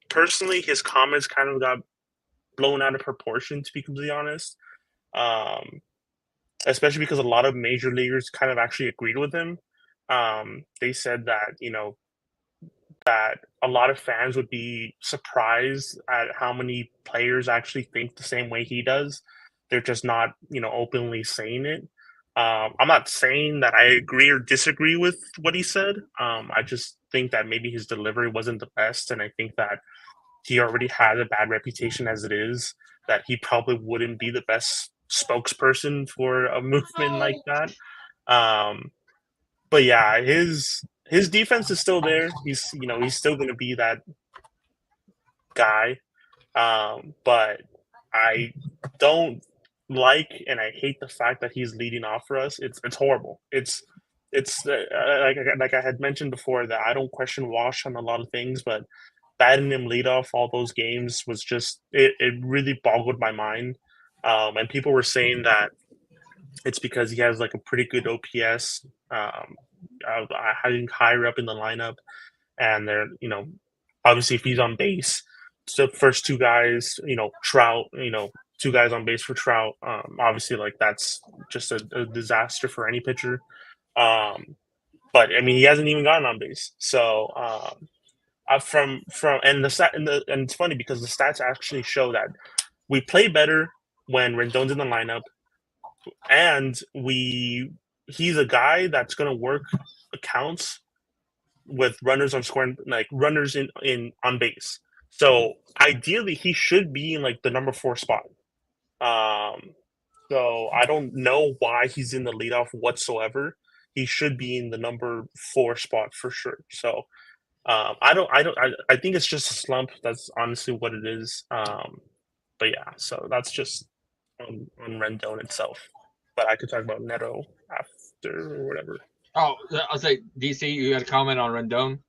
personally, his comments kind of got blown out of proportion, to be completely honest. Especially because a lot of major leaguers kind of actually agreed with him. They said that, that a lot of fans would be surprised at how many players actually think the same way he does. They're just not, openly saying it. I'm not saying that I agree or disagree with what he said. I just think that maybe his delivery wasn't the best, and I think that he already had a bad reputation as it is, that he probably wouldn't be the best spokesperson for a movement like that. But yeah, his defense is still there. He's still going to be that guy. But I don't like, and I hate the fact that he's leading off for us. It's horrible. It's like I had mentioned before that I don't question Wash on a lot of things, but batting him lead off all those games was just it really boggled my mind. And people were saying that it's because he has like a pretty good OPS, higher up in the lineup, and they're obviously if he's on base, so the first two guys, Trout, 2 guys on base for Trout. Obviously, like that's just a disaster for any pitcher. But I mean, he hasn't even gotten on base. So from and and it's funny because the stats actually show that we play better when Rendon's in the lineup, and he's a guy that's going to work accounts with runners on scoring, like runners in on base. So ideally, he should be in like the number 4 spot. So I don't know why he's in the leadoff whatsoever. He should be in the number 4 spot for sure. So I think it's just a slump. That's honestly what it is. But yeah, so that's just on Rendon itself. But I could talk about Neto after or whatever. Oh, I'll say DC. You had a comment on Rendon?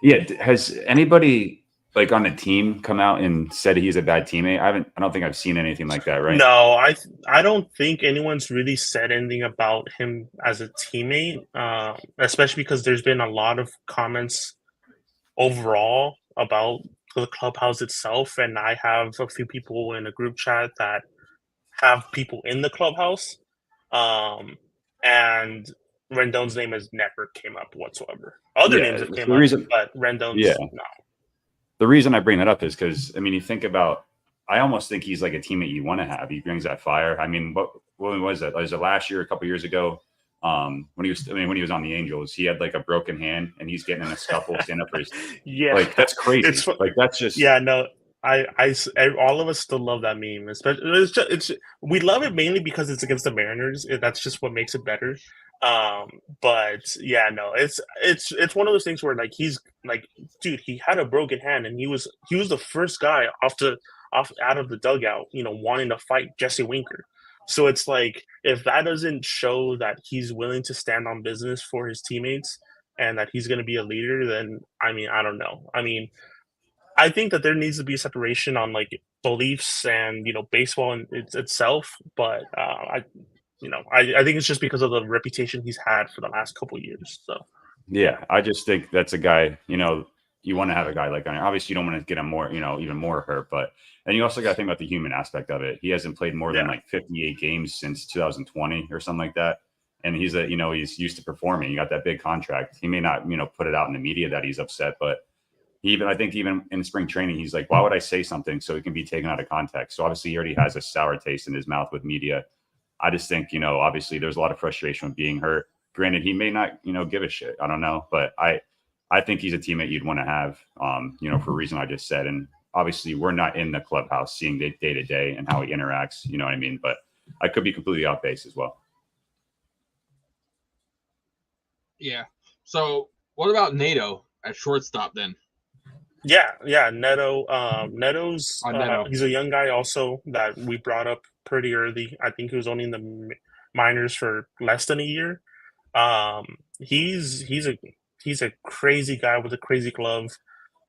Yeah, has anybody like on the team come out and said he's a bad teammate? I don't think I've seen anything like that, right? No, I don't think anyone's really said anything about him as a teammate, especially because there's been a lot of comments overall about the clubhouse itself, and I have a few people in a group chat that have people in the clubhouse, and Rendon's name has never came up whatsoever. Other names have came up, but Rendon's no. The reason I bring that up is because, I mean, you think about, I almost think he's like a teammate you want to have. He brings that fire. I mean, when was it? Was it last year, a couple years ago? When he was on the Angels, he had like a broken hand and he's getting in a scuffle, stand up for his. Yeah, like that's crazy. Like that's just no. I all of us still love that meme. Especially, we love it mainly because it's against the Mariners. That's just what makes it better. But yeah, no, it's one of those things where like he's like, dude, he had a broken hand and he was the first guy out of the dugout, wanting to fight Jesse Winker. So it's like, if that doesn't show that he's willing to stand on business for his teammates and that he's going to be a leader, then I mean, I don't know. I mean, I think that there needs to be a separation on like beliefs and baseball in itself, but I think it's just because of the reputation he's had for the last couple of years. So yeah, I just think that's a guy. You want to have a guy like that. Obviously, you don't want to get him more, even more hurt, but and you also got to think about the human aspect of it. He hasn't played more than like 58 games since 2020 or something like that, and he's he's used to performing. He got that big contract. He may not put it out in the media that he's upset, but I think even in spring training, he's like, why would I say something so it can be taken out of context? So obviously, he already has a sour taste in his mouth with media. I just think, obviously there's a lot of frustration with being hurt. Granted, he may not, give a shit. I don't know. But I think he's a teammate you'd want to have, for a reason I just said. And obviously we're not in the clubhouse seeing day to day and how he interacts, you know what I mean? But I could be completely off base as well. Yeah. So what about Neto at shortstop then? Yeah, Neto. Neto's he's a young guy also that we brought up pretty early. I think he was only in the minors for less than a year. He's a crazy guy with a crazy glove.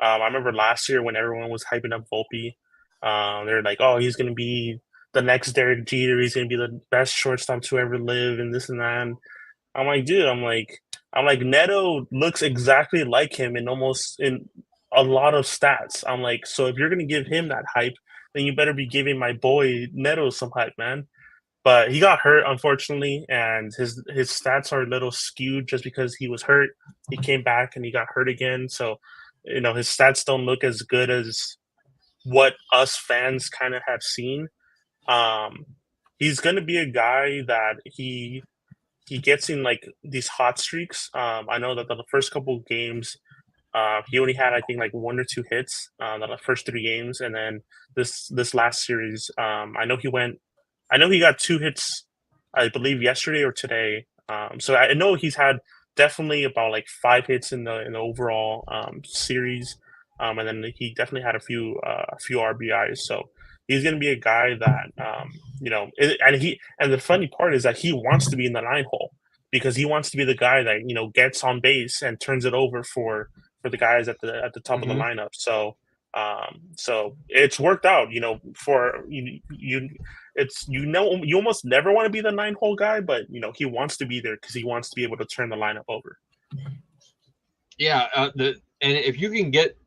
I remember last year when everyone was hyping up Volpe. They're like, "Oh, he's gonna be the next Derek Jeter. He's gonna be the best shortstop to ever live," and this and that. And I'm like, dude, I'm like Neto looks exactly like him in a lot of stats. I'm like, so if you're going to give him that hype, then you better be giving my boy Neto some hype, man. But he got hurt, unfortunately, and his stats are a little skewed just because he was hurt. He came back and he got hurt again. So, his stats don't look as good as what us fans kind of have seen. He's going to be a guy that he gets in like these hot streaks. I know that the first couple of games, he only had, I think, like 1 or 2 hits the first 3 games, and then this last series, I know he got 2 hits, I believe yesterday or today. So I know he's had definitely about like 5 hits in the overall series, and then he definitely had a few RBIs. So he's going to be a guy that and the funny part is that he wants to be in the 9 hole because he wants to be the guy that gets on base and turns it over for the guys at the top of the lineup. So it's worked out, for you almost never want to be the 9 hole guy, but he wants to be there because he wants to be able to turn the lineup over. Yeah. And if you can get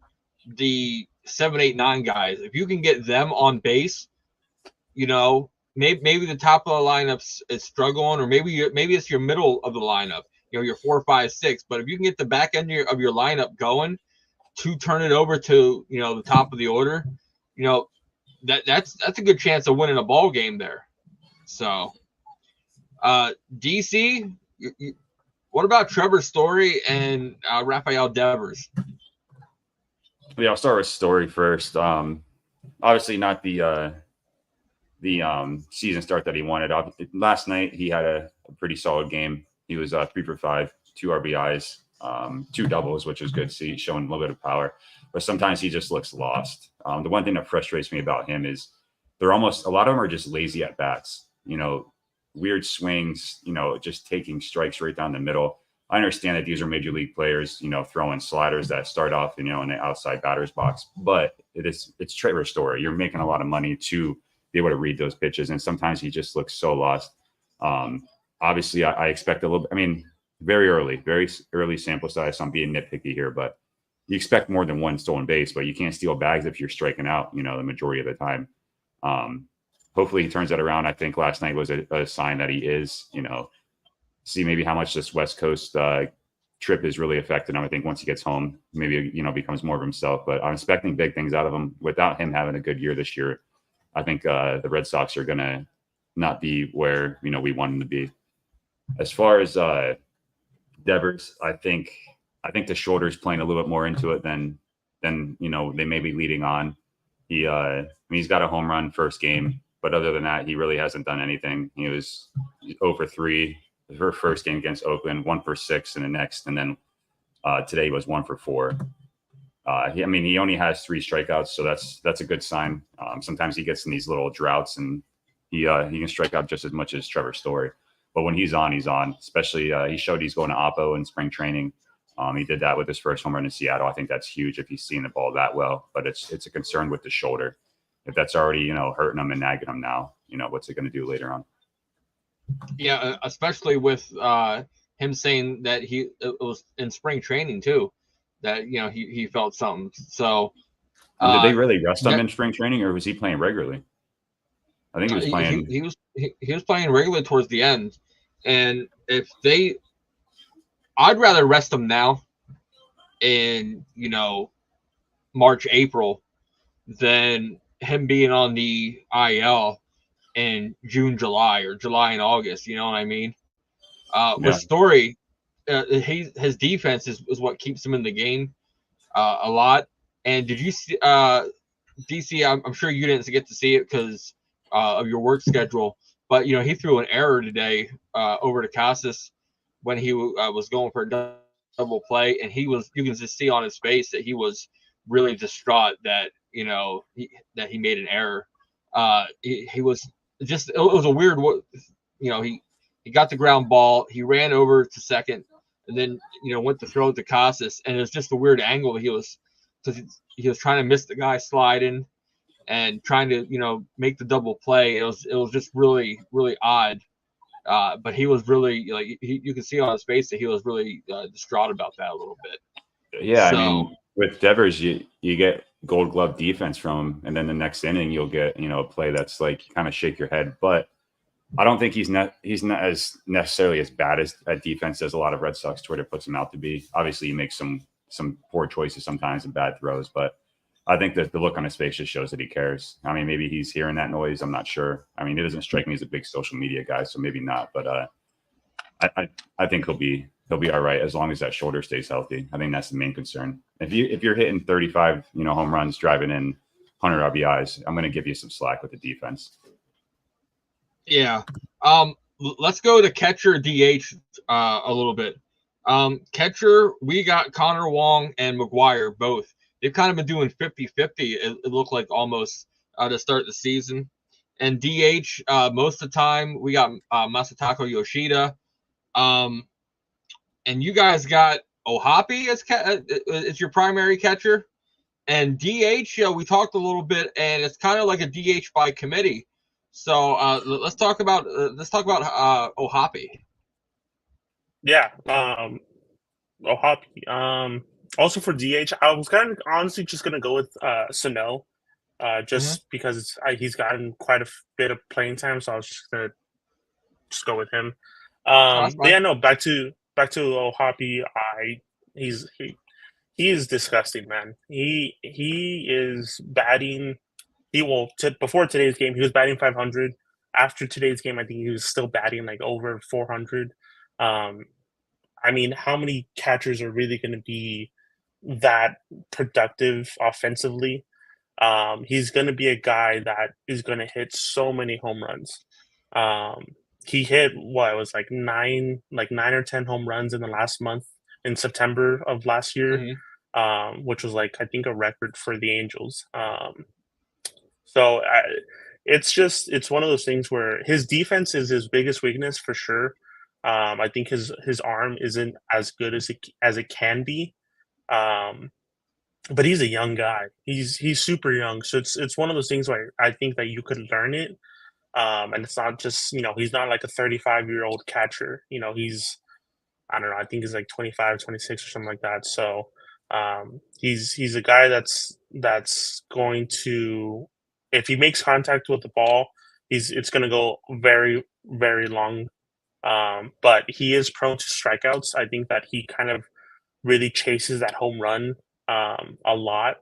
the 7, 8, 9 guys, if you can get them on base, maybe the top of the lineup is struggling, or maybe it's your middle of the lineup, your 4, 5, 6. But if you can get the back end of your lineup going to turn it over to the top of the order, that's a good chance of winning a ball game there. So, DC, what about Trevor Story and Rafael Devers? Yeah, I'll start with Story first. Obviously not the season start that he wanted. Last night he had a pretty solid game. He was 3 for 5, 2 RBIs, 2 doubles, which was good to see, showing a little bit of power. But sometimes he just looks lost. The one thing that frustrates me about him is a lot of them are just lazy at bats. Weird swings. Just taking strikes right down the middle. I understand that these are major league players, throwing sliders that start off, in the outside batter's box. But it's Trevor Story. You're making a lot of money to be able to read those pitches, and sometimes he just looks so lost. Obviously, I expect a little. I mean, very early sample size. So I'm being nitpicky here, but you expect more than 1 stolen base. But you can't steal bags if you're striking out, the majority of the time. Hopefully, he turns that around. I think last night was a sign that he is, see maybe how much this West Coast trip is really affected him. I think once he gets home, maybe, becomes more of himself. But I'm expecting big things out of him. Without him having a good year this year, I think the Red Sox are going to not be where, we want them to be. As far as Devers, I think the shoulder's playing a little bit more into it than they may be leading on. He's got a home run first game, but other than that, he really hasn't done anything. He was 0 for 3. Her first game against Oakland, 1 for 6 in the next, and then today was 1 for 4. He only has 3 strikeouts, so that's a good sign. Sometimes he gets in these little droughts, and he can strike out just as much as Trevor Story. But when he's on, he's on. Especially he showed he's going to Oppo in spring training. He did that with his first home run in Seattle. I think that's huge if he's seeing the ball that well. But it's a concern with the shoulder. If that's already hurting him and nagging him now, what's it going to do later on? Yeah, especially with him saying that it was in spring training too, that he felt something. So did they really rest him in spring training, or was he playing regularly? I think he was playing. He was playing regularly towards the end, and I'd rather rest him now in March, April than him being on the IL in June, July, or July and August. You know what I mean? With Story, his defense is what keeps him in the game a lot. And did you see DC? I'm sure you didn't get to see it because of your work schedule, but he threw an error today over to Casas when he was going for a double play, and you can just see on his face that he was really distraught that that he made an error. He was just, it was a weird, he got the ground ball, he ran over to second, and then went to throw it to Casas, and it was just a weird angle. He was trying to miss the guy sliding and trying to make the double play. It was just really, really odd. But he was really, like, you could see on his face that he was really distraught about that a little bit. Yeah, so, with Devers, you get Gold Glove defense from him, and then the next inning you'll get a play that's like kind of shake your head. But I don't think he's not as necessarily as bad at defense as a lot of Red Sox Twitter puts him out to be. Obviously, he makes some poor choices sometimes and bad throws, but I think that the look on his face just shows that he cares. Maybe he's hearing that noise. I'm not sure. It doesn't strike me as a big social media guy, so maybe not. But I think he'll be all right as long as that shoulder stays healthy. I think that's the main concern. If you're hitting 35, home runs, driving in 100 RBIs, I'm going to give you some slack with the defense. Yeah. Let's go to catcher DH a little bit. Catcher, we got Connor Wong and McGuire both. They've kind of been doing 50-50, it looked like, almost to start the season. And DH, most of the time, we got Masataka Yoshida. And you guys got Ohapi as your primary catcher. And DH, we talked a little bit, and it's kind of like a DH by committee. So let's talk about Ohapi. Yeah, Ohapi. Also for DH, I was kind of honestly just gonna go with Sano. just because he's gotten quite a bit of playing time. So I was just gonna go with him. That's But yeah, fine. no, back to Hoppy. He is disgusting, man. He is batting. Before today's game, he was batting 500. After today's game, I think he was still batting like over 400. I mean, how many catchers are really going to be that productive offensively? He's going to be a guy that is going to hit so many home runs. He hit what it was like nine or 10 home runs in the last month in September of last year, which was like I think a record for the Angels. It's one of those things where his defense is his biggest weakness for sure. I think his arm isn't as good as it can be. But he's a young guy. He's super young, so it's one of those things where I think that you could learn it. And it's not just he's not like a 35-year-old catcher. He's I don't know. I think he's like 25, 26 or something like that. So he's a guy that's going to, if he makes contact with the ball, it's going to go very, very long. But he is prone to strikeouts. I think that he kind of really chases that home run a lot.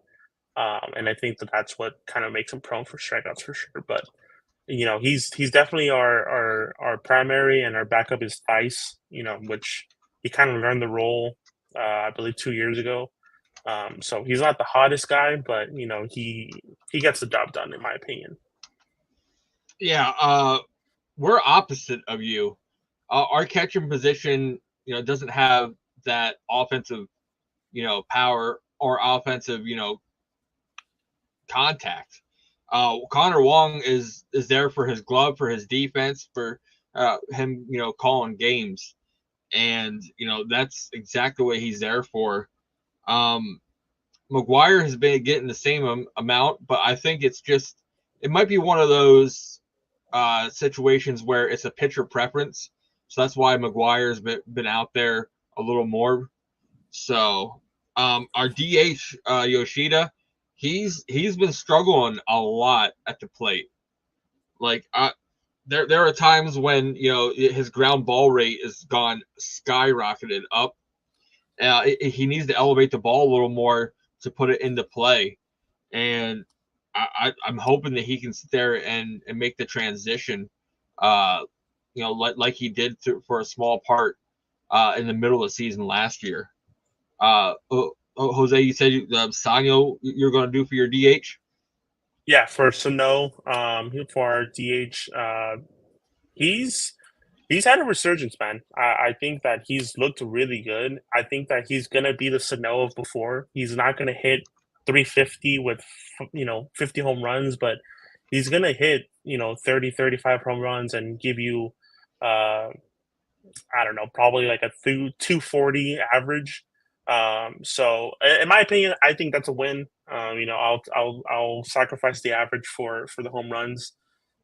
And I think that that's what kind of makes him prone for strikeouts for sure. But he's definitely our primary, and our backup is Tice. Which he kind of learned the role, I believe 2 years ago. So he's not the hottest guy, but he gets the job done, in my opinion. Yeah, we're opposite of you. Our catching position, doesn't have that offensive, power or offensive, contact. Connor Wong is there for his glove, for his defense, for him, calling games, and that's exactly what he's there for. McGuire has been getting the same amount, but I think it might be one of those situations where it's a pitcher preference. So that's why McGuire's been out there a little more. So our DH Yoshida, he's been struggling a lot at the plate. Like there are times when his ground ball rate has gone skyrocketed up. He needs to elevate the ball a little more to put it into play, and I'm hoping that he can sit there and make the transition, like he did for a small part in the middle of the season last year. Jose, you said Sanyo you're going to do for your DH? Yeah, for Sano, for our DH, he's had a resurgence, man. I think that he's looked really good. I think that he's going to be the Sano of before. He's not going to hit 350 with 50 home runs, but he's going to hit 30, 35 home runs and give you I don't know, probably like a 240 average. So in my opinion, I think that's a win. I'll sacrifice the average for the home runs.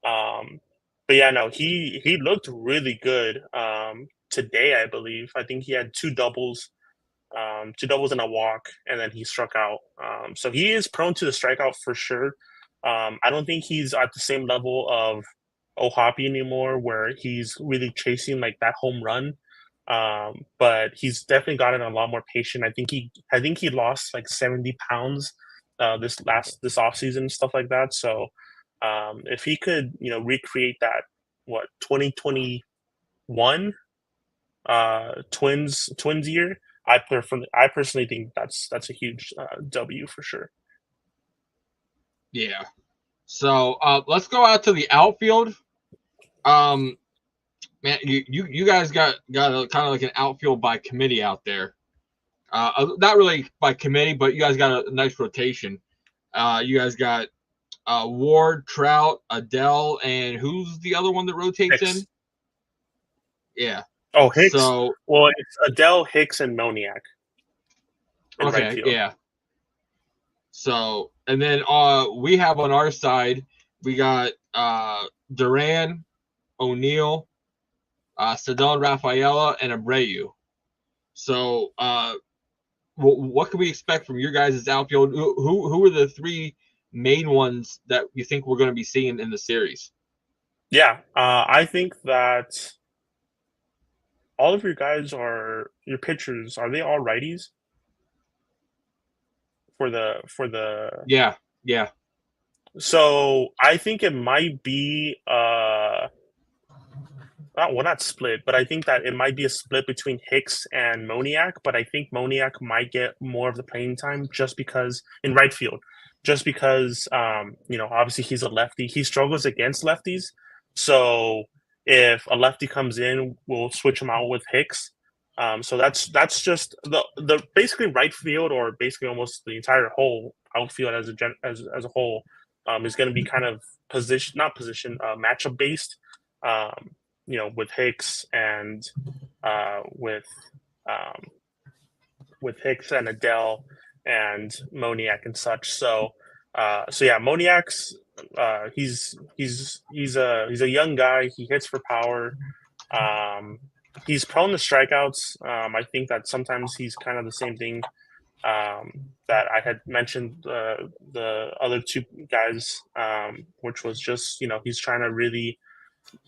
But yeah, no, he looked really good today. I believe. I think he had two doubles and a walk, and then he struck out. So he is prone to the strikeout for sure. I don't think he's at the same level of O'Hoppe anymore, where he's really chasing like that home run. But he's definitely gotten a lot more patient. I think he lost like 70 pounds this offseason and stuff like that. So if he could recreate that 2021 Twins year, I personally think that's a huge W for sure. Yeah. So let's go out to the outfield. Man, you guys got a, kind of like an outfield by committee out there. Not really by committee, but you guys got a nice rotation. You guys got Ward, Trout, Adele, and who's the other one that rotates Hicks. in? Yeah. Oh, Hicks. So, well, it's Adele, Hicks, and Moniak. Okay, right field. Yeah. So, and then we have on our side, we got Duran, O'Neill, Cedon Rafaela, and Abreu. So, what can we expect from your guys' outfield? Who are the three main ones that you think we're going to be seeing in the series? Yeah, I think that all of your guys are your pitchers. Are they all righties for the? Yeah, yeah, So I think it might be not split, but I think that it might be a split between Hicks and Moniak. But I think Moniak might get more of the playing time just because in right field, just because obviously he's a lefty. He struggles against lefties, so if a lefty comes in, we'll switch him out with Hicks. So that's just the basically right field, or basically almost the entire whole outfield as a whole is going to be kind of matchup based. With Hicks and with Hicks and Adele and Moniak and such. So yeah, Moniak's he's a young guy. He hits for power. He's prone to strikeouts. I think that sometimes he's kind of the same thing that I had mentioned the other two guys, which was just he's trying to really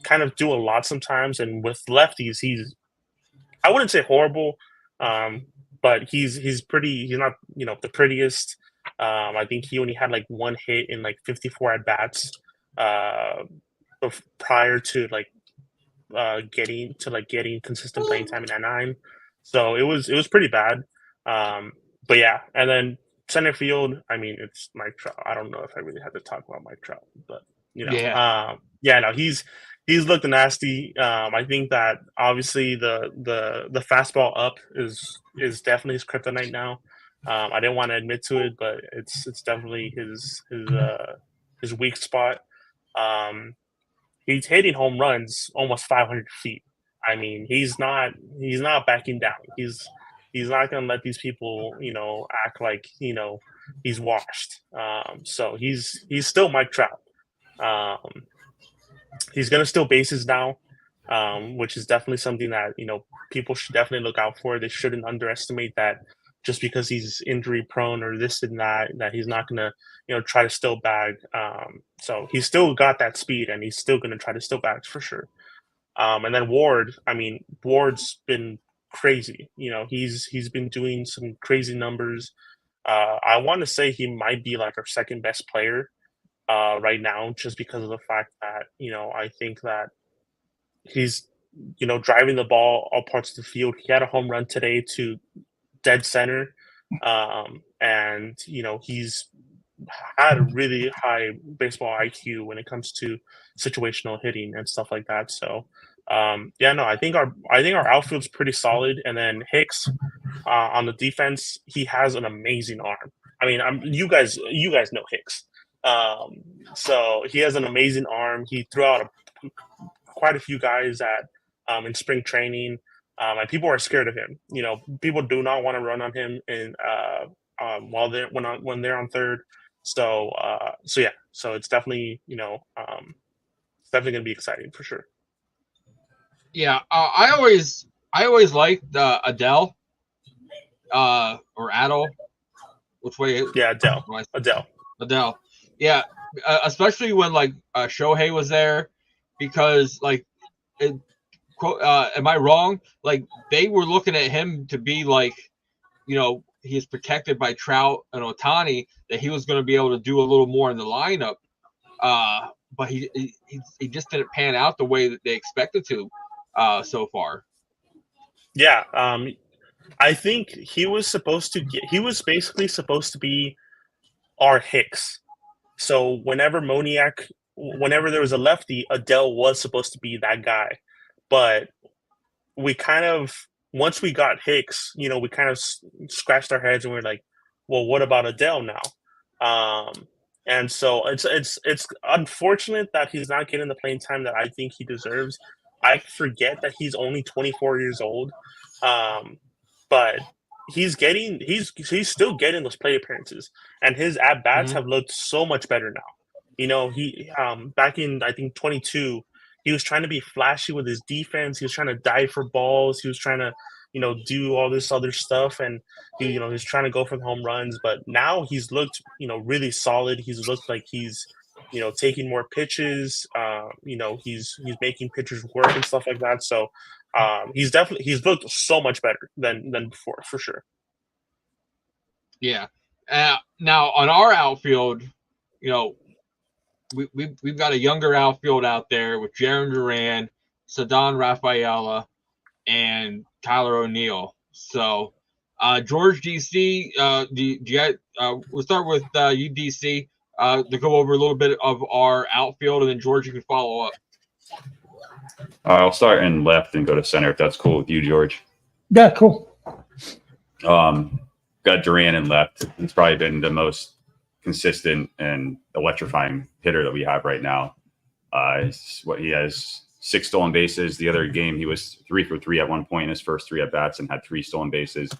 kind of do a lot sometimes, and with lefties, I wouldn't say horrible, but he's not the prettiest. I think he only had like one hit in like 54 at bats prior to getting consistent playing time in Anaheim. So it was pretty bad. But yeah, and then center field, I mean, it's Mike Trout. I don't know if I really had to talk about Mike Trout, but he's looked nasty. I think that obviously the fastball up is definitely his kryptonite now. I didn't want to admit to it, but it's definitely his weak spot. He's hitting home runs almost 500 feet. I mean, he's not backing down. He's not going to let these people, act like, he's washed. So he's still Mike Trout. He's going to steal bases now, which is definitely something that, people should definitely look out for. They shouldn't underestimate that just because he's injury prone or this and that he's not going to, try to steal bag. So he's still got that speed, and he's still going to try to steal bags for sure. And then Ward's been crazy. He's been doing some crazy numbers. I want to say he might be like our second best player right now, just because of the fact that I think that he's driving the ball all parts of the field. He had a home run today to dead center, and he's had a really high baseball IQ when it comes to situational hitting and stuff like that. So I think our outfield's pretty solid, and then Hicks on the defense, he has an amazing arm. I mean, you guys know Hicks. So he has an amazing arm. He threw out quite a few guys in spring training, and people are scared of him. People do not want to run on him when they're on third. So it's definitely it's definitely going to be exciting for sure. Yeah, I always liked Adele, or Adele. Which way? Yeah, Adele. Yeah, especially when Shohei was there, because am I wrong? Like, they were looking at him to be he's protected by Trout and Ohtani, that he was going to be able to do a little more in the lineup. But he just didn't pan out the way that they expected to so far. Yeah, I think he was basically supposed to be our Hicks. So whenever there was a lefty, Adele was supposed to be that guy. But we kind of, once we got Hicks, we kind of scratched our heads and we're like, well, what about Adele now? And so it's unfortunate that he's not getting the playing time that I think he deserves. I forget that he's only 24 years old, but he's still getting those play appearances, and his at bats have looked so much better now. He back in, I think, 22, he was trying to be flashy with his defense. He was trying to dive for balls. He was trying to do all this other stuff, and he's trying to go for the home runs. But now he's looked, really solid. He's looked like he's, taking more pitches. He's making pitchers work and stuff like that. So he's looked so much better than before, for sure. Yeah. Now on our outfield, we've got a younger outfield out there with Jaron Duran, Ceddanne Rafaela, and Tyler O'Neill. So, George, DC, we'll start with you, DC, to go over a little bit of our outfield, and then George, you can follow up. I'll start in left and go to center if that's cool with you, George. Yeah, cool. Got Duran in left. He's probably been the most consistent and electrifying hitter that we have right now. He has 6 stolen bases. The other game, he was 3 for 3 at one point in his first 3 at bats and had 3 stolen bases.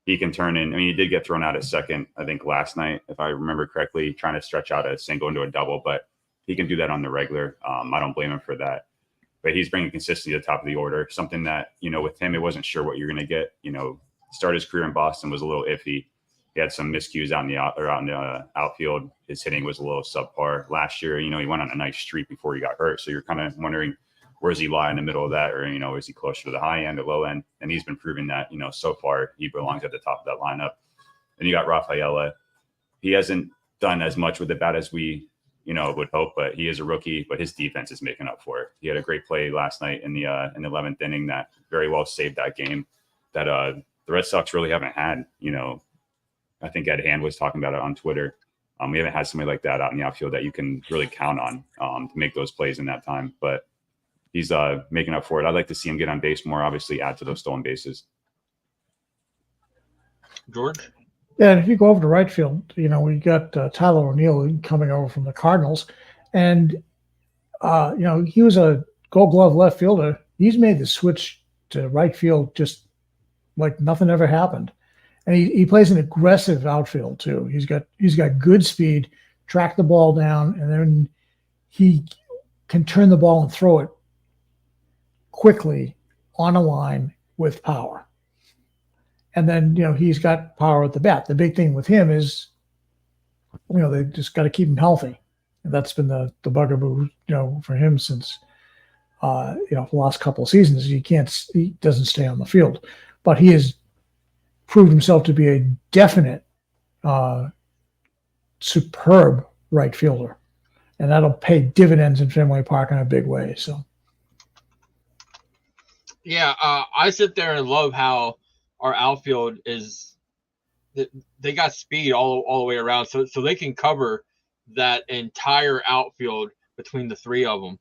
He can turn in. I mean, he did get thrown out at second, I think, last night, if I remember correctly, trying to stretch out a single into a double, but he can do that on the regular. I don't blame him for that. But he's bringing consistency to the top of the order, something that, with him, it wasn't sure what you're going to get. Start his career in Boston was a little iffy. He had some miscues out in the outfield. His hitting was a little subpar. Last year, he went on a nice streak before he got hurt. So you're kind of wondering, where does he lie in the middle of that? Or, is he closer to the high end or low end? And he's been proving that, so far he belongs at the top of that lineup. And you got Rafaela. He hasn't done as much with the bat as we, would hope, but he is a rookie, but his defense is making up for it. He had a great play last night in the 11th inning that very well saved that game that the Red Sox really haven't had. I think Ed Hand was talking about it on Twitter. We haven't had somebody like that out in the outfield that you can really count on to make those plays in that time. But he's making up for it. I'd like to see him get on base more, obviously add to those stolen bases. George? Yeah, and if you go over to right field, we got Tyler O'Neill coming over from the Cardinals. And, he was a Gold Glove left fielder. He's made the switch to right field just like nothing ever happened. And he plays an aggressive outfield too. He's got good speed, track the ball down, and then he can turn the ball and throw it quickly on a line with power. And then, he's got power at the bat. The big thing with him is, they just got to keep him healthy. And that's been the bugaboo, for him since, for the last couple of seasons. He doesn't stay on the field. But he has proved himself to be a definite, superb right fielder. And that'll pay dividends in Fenway Park in a big way. So, yeah, I sit there and love how our outfield is. They got speed all the way around, so they can cover that entire outfield between the 3 of them.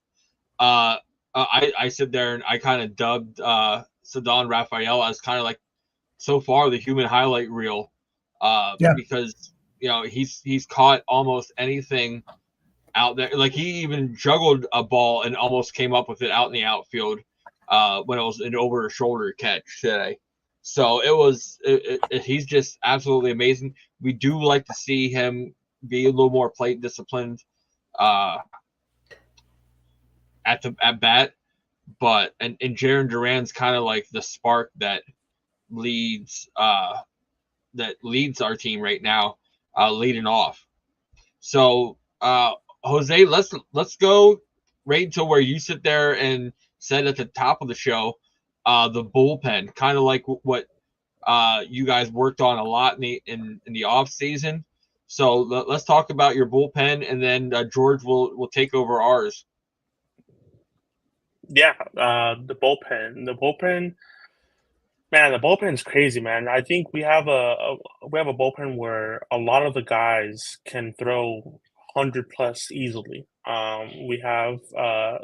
I sit there and I kind of dubbed Ceddanne Rafaela as kind of like so far the human highlight reel, because he's caught almost anything out there. Like he even juggled a ball and almost came up with it out in the outfield when it was an over shoulder catch today. So he's just absolutely amazing. We do like to see him be a little more plate disciplined at bat, but and Jaron Duran's kind of like the spark that leads our team right now, leading off. So Jose, let's go right to where you sit there and said at the top of the show, the bullpen, kind of like what you guys worked on a lot in the off season. So let's talk about your bullpen, and then George will take over ours. Yeah, the bullpen, man, the bullpen's crazy, man. I think we have a bullpen where a lot of the guys can throw 100 plus easily. We have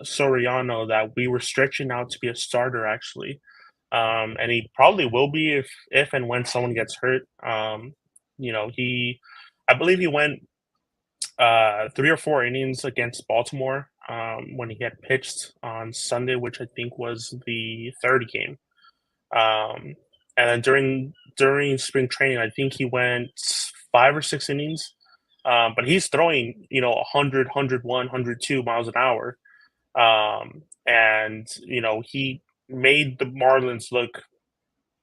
Soriano that we were stretching out to be a starter actually, and he probably will be if and when someone gets hurt. I believe he went 3 or 4 innings against Baltimore when he had pitched on Sunday, which I think was the 3rd game. And then during spring training, I think he went 5 or 6 innings. But he's throwing, 100, 101, 102 miles an hour. And he made the Marlins look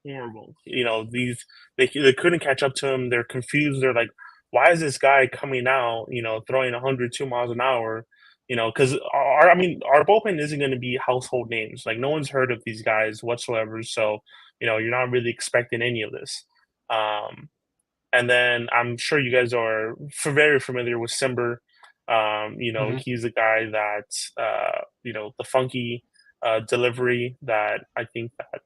horrible. They couldn't catch up to him. They're confused. They're like, why is this guy coming out, throwing 102 miles an hour? Because our bullpen isn't going to be household names. Like, no one's heard of these guys whatsoever. So, you're not really expecting any of this. And then I'm sure you guys are very familiar with Simber. He's a guy that, the funky delivery that I think that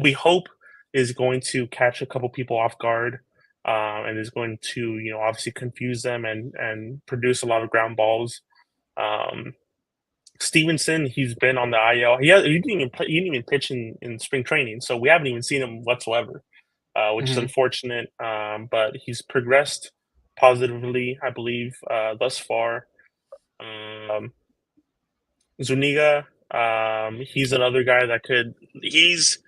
we hope is going to catch a couple people off guard, and is going to, obviously confuse them and produce a lot of ground balls. Stevenson, he's been on the IL. He didn't even pitch in spring training, so we haven't even seen him whatsoever, which is unfortunate. But he's progressed positively, I believe, thus far. Zuniga, he's another guy that he's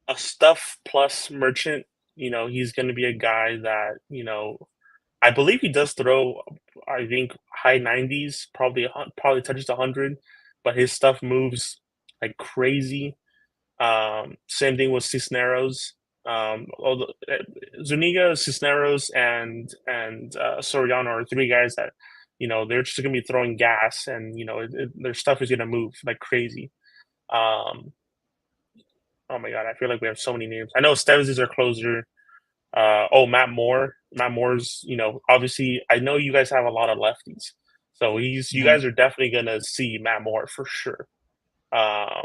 a stuff plus merchant. He's going to be a guy that, I believe he does throw, I think, high 90s, probably touches 100, but his stuff moves like crazy. Same thing with Cisneros. Zuniga, Cisneros, and Soriano are three guys that, they're just going to be throwing gas, and, their stuff is going to move like crazy. Oh my God, I feel like we have so many names. I know Steves is our closer. Matt Moore. Matt Moore's, obviously, I know you guys have a lot of lefties, so you guys are definitely gonna see Matt Moore for sure. I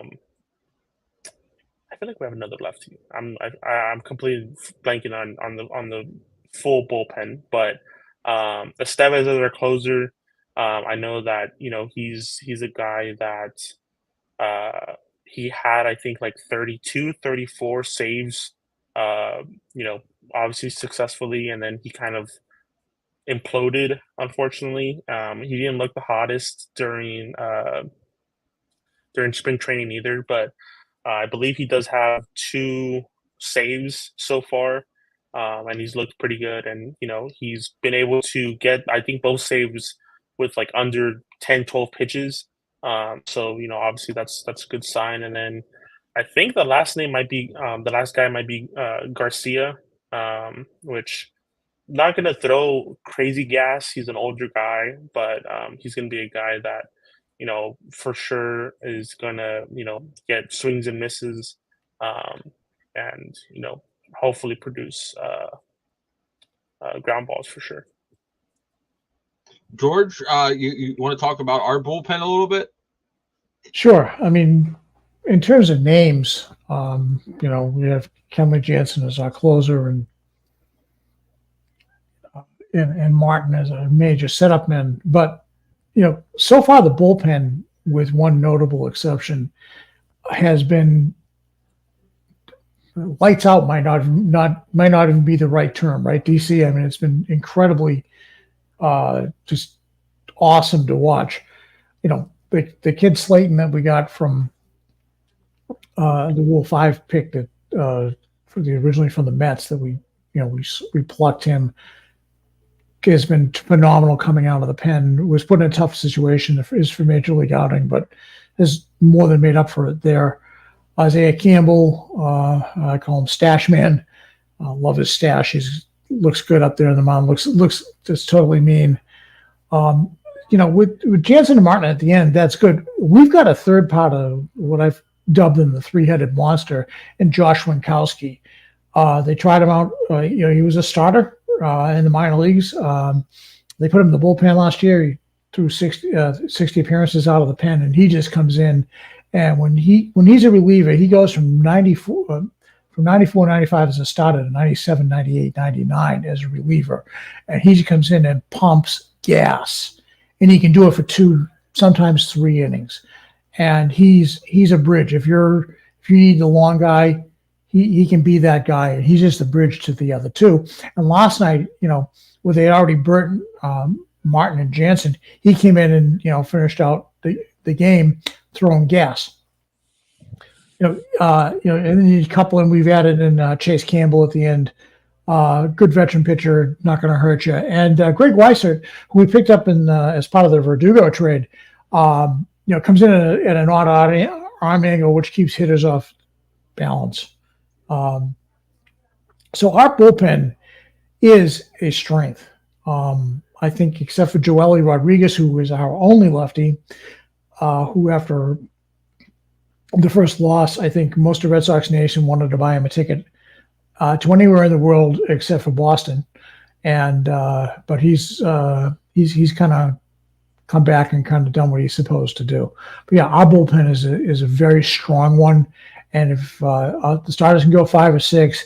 feel like we have another lefty. I'm completely blanking on the full bullpen, but Estevez is our closer. I know that he's a guy that he had, I think, like 32, 34 saves. Obviously successfully, and then he kind of imploded, unfortunately. He didn't look the hottest during spring training either, but I believe he does have 2 saves so far, and he's looked pretty good, and he's been able to get, I think, both saves with like under 10, 12 pitches. So obviously that's a good sign. And then I think the last guy might be Garcia, which not going to throw crazy gas. He's an older guy, but he's going to be a guy that, for sure is going to, get swings and misses, and, hopefully produce ground balls for sure. George, you want to talk about our bullpen a little bit? Sure. I mean, in terms of names, we have Kenley Jansen as our closer, and Martin as a major setup man. But so far the bullpen, with one notable exception, has been lights out. Might not even be the right term, right, DC? I mean, it's been incredibly just awesome to watch. The kid Slayton that we got from the Rule 5 pick that originally from the Mets, that we plucked him, has been phenomenal coming out of the pen. Was put in a tough situation for major league outing, but has more than made up for it there. Isaiah Campbell, I call him Stash Man. Love his stash. He looks good up there in the mound. Looks just totally mean. With Jansen and Martin at the end, that's good. We've got a third part of what I've dubbed him the 3-headed monster, and Josh Winkowski. They tried him out. He was a starter in the minor leagues. They put him in the bullpen last year. He threw 60 appearances out of the pen, and he just comes in. And when he's a reliever, he goes from 94, 95 as a starter to 97, 98, 99 as a reliever. And he comes in and pumps gas. And he can do it for 2, sometimes 3 innings. And he's a bridge. If you need the long guy, he can be that guy. And he's just a bridge to the other 2. And last night, where they already burnt Martin and Jansen, he came in and finished out the game throwing gas. And then you couple in, we've added in Chase Campbell at the end. Good veteran pitcher, not going to hurt you. And Greg Weissert, who we picked up in as part of the Verdugo trade, comes in at an odd arm angle, which keeps hitters off balance. So our bullpen is a strength. I think except for Joely Rodriguez, who is our only lefty, who after the first loss, I think most of Red Sox Nation wanted to buy him a ticket to anywhere in the world except for Boston. And but he's kind of come back and kind of done what he's supposed to do. But yeah, our bullpen is a very strong one. And if the starters can go 5 or 6,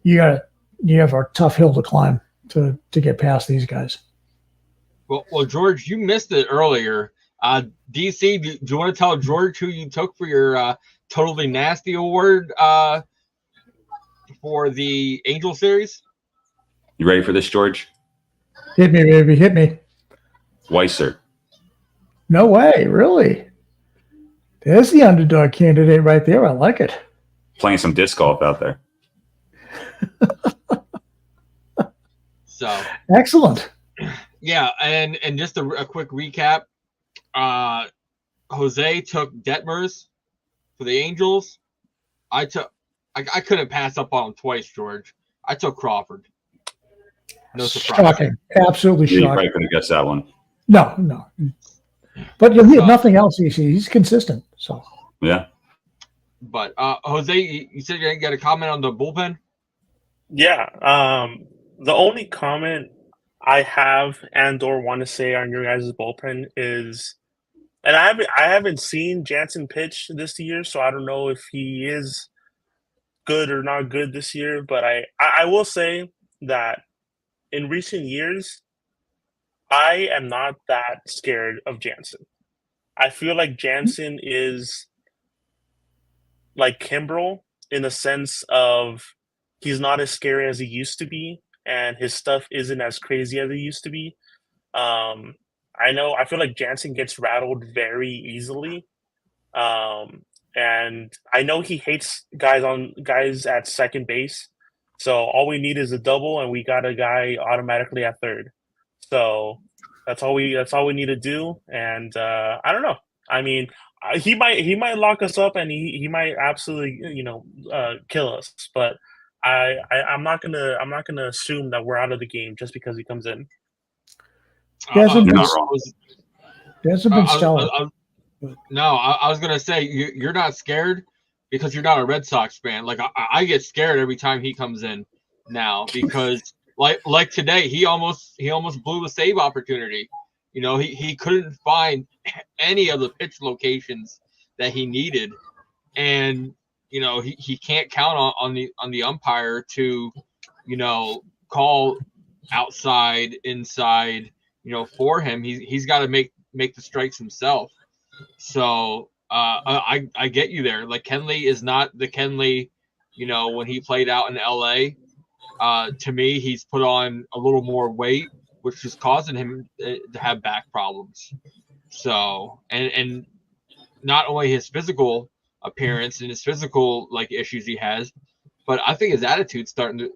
you have a tough hill to climb to get past these guys. Well, George, you missed it earlier. DC, do you want to tell George who you took for your Totally Nasty award for the Angel series? You ready for this, George? Hit me, baby. Hit me. Weiser. No way. Really? There's the underdog candidate right there. I like it. Playing some disc golf out there. So excellent. Yeah, and just a quick recap. Jose took Detmers for the Angels. I couldn't pass up on him twice, George. I took Crawford. No surprise. Shocking. Absolutely shocking. You probably couldn't guess that one. No. But if nothing else, he's consistent. So yeah. But Jose, you said you got a comment on the bullpen? Yeah. The only comment I have and/or want to say on your guys' bullpen is, and I haven't seen Jansen pitch this year, so I don't know if he is good or not good this year. But I will say that in recent years, I am not that scared of Jansen. I feel like Jansen is like Kimbrel in the sense of he's not as scary as he used to be, and his stuff isn't as crazy as it used to be. I feel like Jansen gets rattled very easily. And I know he hates guys at second base. So all we need is a double, and we got a guy automatically at third. So that's all we need to do. And I don't know. I mean, he might lock us up, and he might absolutely kill us. But I'm not gonna assume that we're out of the game just because he comes in. He hasn't been stellar. I was gonna say you're not scared because you're not a Red Sox fan. Like I get scared every time he comes in now because like today he almost blew the save opportunity. He couldn't find any of the pitch locations that he needed, and he can't count on the umpire to call outside, inside, for him. He's got to make the strikes himself. So I get you there. Like Kenley is not the Kenley, when he played out in LA. To me, he's put on a little more weight, which is causing him to have back problems. So and not only his physical appearance and his physical issues he has, but I think his attitude's starting to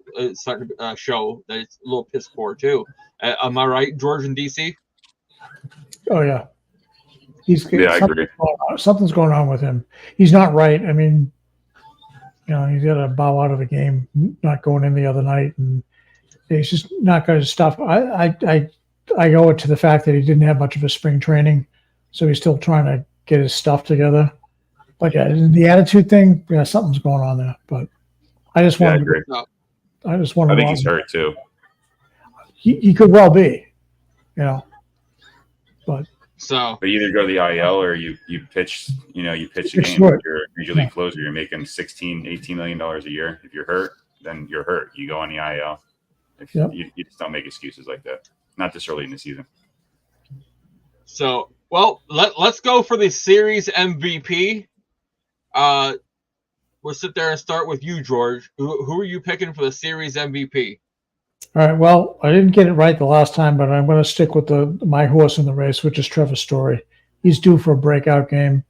show that it's a little piss poor too. Am I right, George and DC? Oh yeah, I agree. Something's going on with him. He's not right. I mean, he's got to bow out of the game, not going in the other night, and he's just not got his stuff. I owe it to the fact that he didn't have much of a spring training, so he's still trying to get his stuff together. But yeah, the attitude thing, yeah, something's going on there. But I just want to. I just want to. I think he's hurt too. He could well be, But either go to the IL or you pitch. You pitch a game. Short. You're a major league closer. You're making $16-18 million a year. If you're hurt, then you're hurt. You go on the IL. You just don't make excuses like that. Not this early in the season. So, let's go for the series MVP. We'll sit there and start with you, George. Who are you picking for the series MVP? All right. Well, I didn't get it right the last time, but I'm going to stick with my horse in the race, which is Trevor Story. He's due for a breakout game,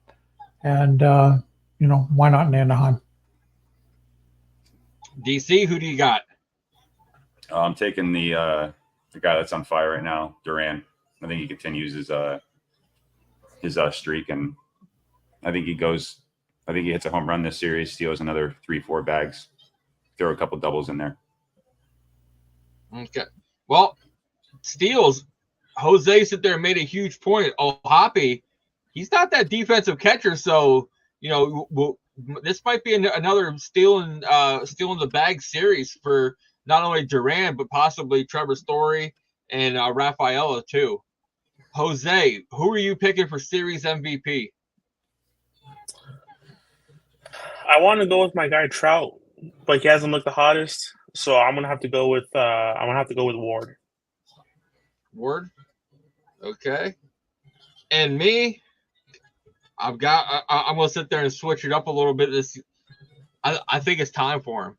and why not in Anaheim? DC, who do you got? I'm taking the guy that's on fire right now, Duran. I think he continues his streak, and I think he hits a home run this series, steals another 3-4 bags. throw a couple doubles in there. Okay. Well, steals. Jose sit there and made a huge point. Oh, Hoppy, he's not that defensive catcher, so this might be another steal in the bag series for not only Duran but possibly Trevor Story and Rafaela too. Jose, who are you picking for series MVP? I want to go with my guy Trout, but he hasn't looked the hottest, so I'm gonna have to go with Ward. Ward, okay. And me, I'm gonna sit there and switch it up a little bit. I think it's time for him.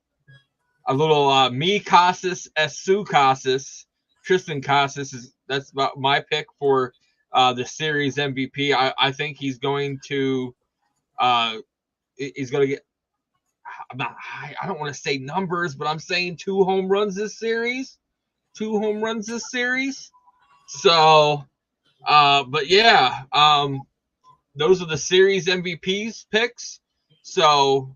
A little me Casas, Su Casas, Tristan Casas that's about my pick for the series MVP. I think he's going to get. I don't want to say numbers, but I'm saying 2 home runs this series. 2 home runs this series. So, but yeah, those are the series MVPs picks. So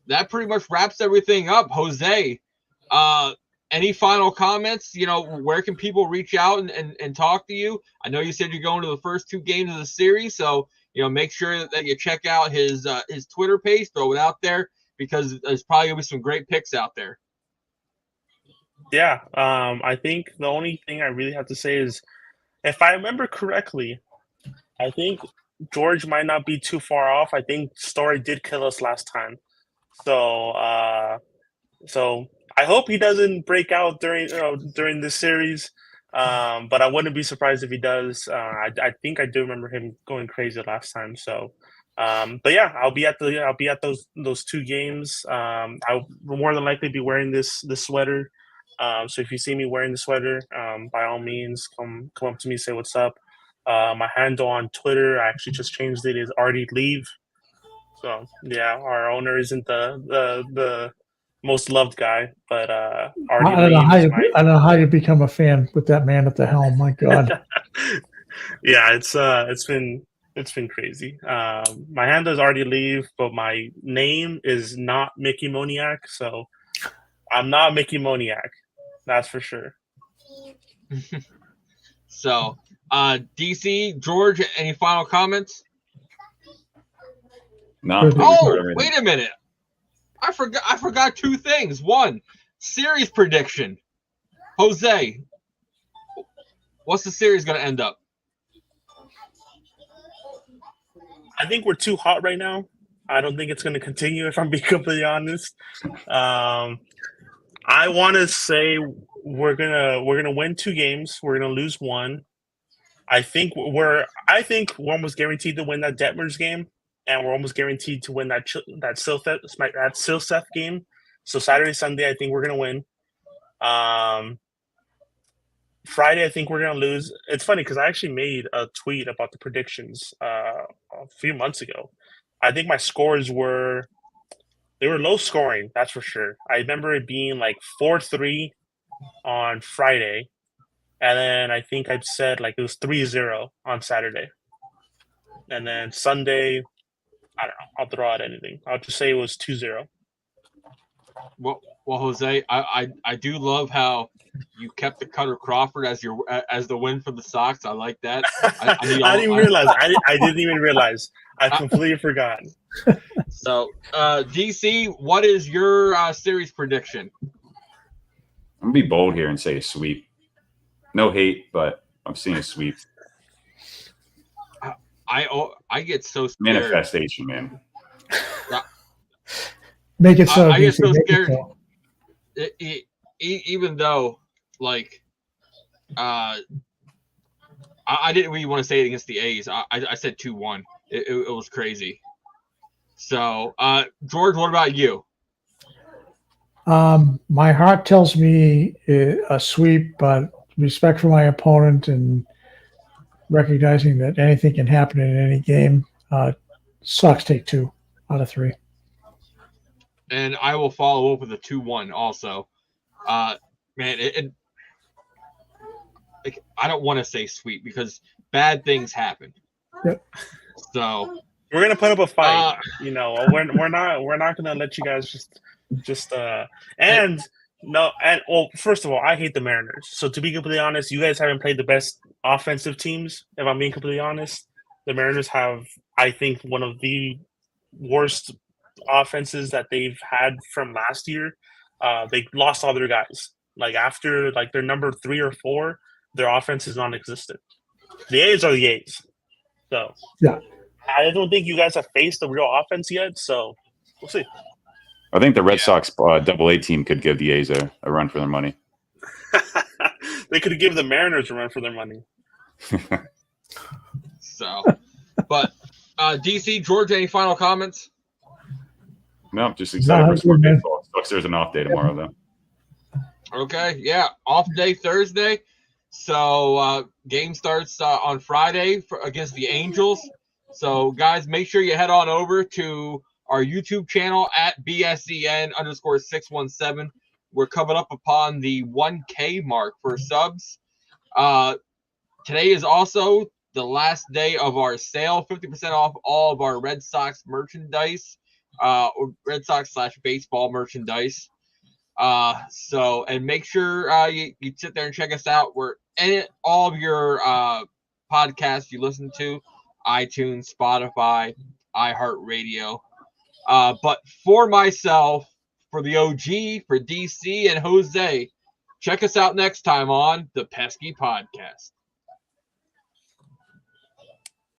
that pretty much wraps everything up. Jose, any final comments? Where can people reach out and talk to you? I know you said you're going to the first 2 games of the series, so make sure that you check out his Twitter page, throw it out there, because there's probably gonna be some great picks out there. Yeah, I think the only thing I really have to say is, if I remember correctly, I think George might not be too far off. I think Story did kill us last time, so I hope he doesn't break out during this series. But I wouldn't be surprised if he does. I think I do remember him going crazy last time. So, but yeah, I'll be at those 2 games. I'll more than likely be wearing this sweater. So if you see me wearing the sweater, by all means, come up to me, say what's up. My handle on Twitter, I actually just changed it, is Artie Leave. So yeah, our owner isn't the most loved guy, but Artie I don't know how you become a fan with that man at the helm. My God. Yeah, it's been crazy. My handle is Artie Leave, but my name is not Mickey Moniak, so I'm not Mickey Moniak. That's for sure. So, DC, George, any final comments? No. Oh, wait a minute. I forgot 2 things. 1, series prediction. Jose, what's the series going to end up? I think we're too hot right now. I don't think it's going to continue, if I'm being completely honest. I want to say we're gonna win 2 games. We're gonna lose 1. I think we're almost guaranteed to win that Detmers game, and we're almost guaranteed to win that Silseth game. So Saturday, Sunday, I think we're gonna win. Friday, I think we're gonna lose. It's funny because I actually made a tweet about the predictions a few months ago. I think my scores were low scoring, that's for sure. I remember it being like 4-3 on Friday, and then I think I said like it was 3-0 on Saturday. And then Sunday, I don't know. I'll throw out anything. I'll just say it was 2-0. Well, Jose, I do love how you kept the Cutter Crawford as the win for the Sox. I like that. I didn't even realize. I completely forgot. So, DC, what is your series prediction? I'm gonna be bold here and say a sweep. No hate, but I'm seeing a sweep. I get so scared. Manifestation, man. Make it so. I get so scared. Even though, like, I didn't really want to say it against the A's. I said 2-1. It was crazy. So, George, what about you? My heart tells me a sweep, but respect for my opponent and recognizing that anything can happen in any game. Sox take 2 out of 3. And I will follow up with a 2-1 also. Man, like, I don't want to say sweep because bad things happen. Yep. So we're gonna put up a fight. We're not gonna let you guys just Just and no, and well, first of all, I hate the Mariners. So to be completely honest, you guys haven't played the best offensive teams. If I'm being completely honest, the Mariners have, I think, one of the worst offenses that they've had from last year. They lost all their guys. Like after like their number 3 or 4, their offense is non-existent. The A's are the A's. So Yeah. I don't think you guys have faced a real offense yet. So we'll see. I think the Red Sox Double-A team could give the A's a run for their money. They could give the Mariners a run for their money. So, but DC, George, any final comments? No, just excited for sport man. baseball. Sucks there's an off day tomorrow, though. Okay, yeah, off day Thursday. So game starts on Friday against the Angels. So guys, make sure you head on over to our YouTube channel at BSCN_617. We're coming up upon the 1K mark for subs. Today is also the last day of our sale, 50% off all of our Red Sox merchandise, or Red Sox / baseball merchandise. So, and make sure you sit there and check us out. We're in all of your podcasts you listen to, iTunes, Spotify, iHeartRadio. But for myself, for the OG, for DC and Jose, check us out next time on the Pesky Podcast.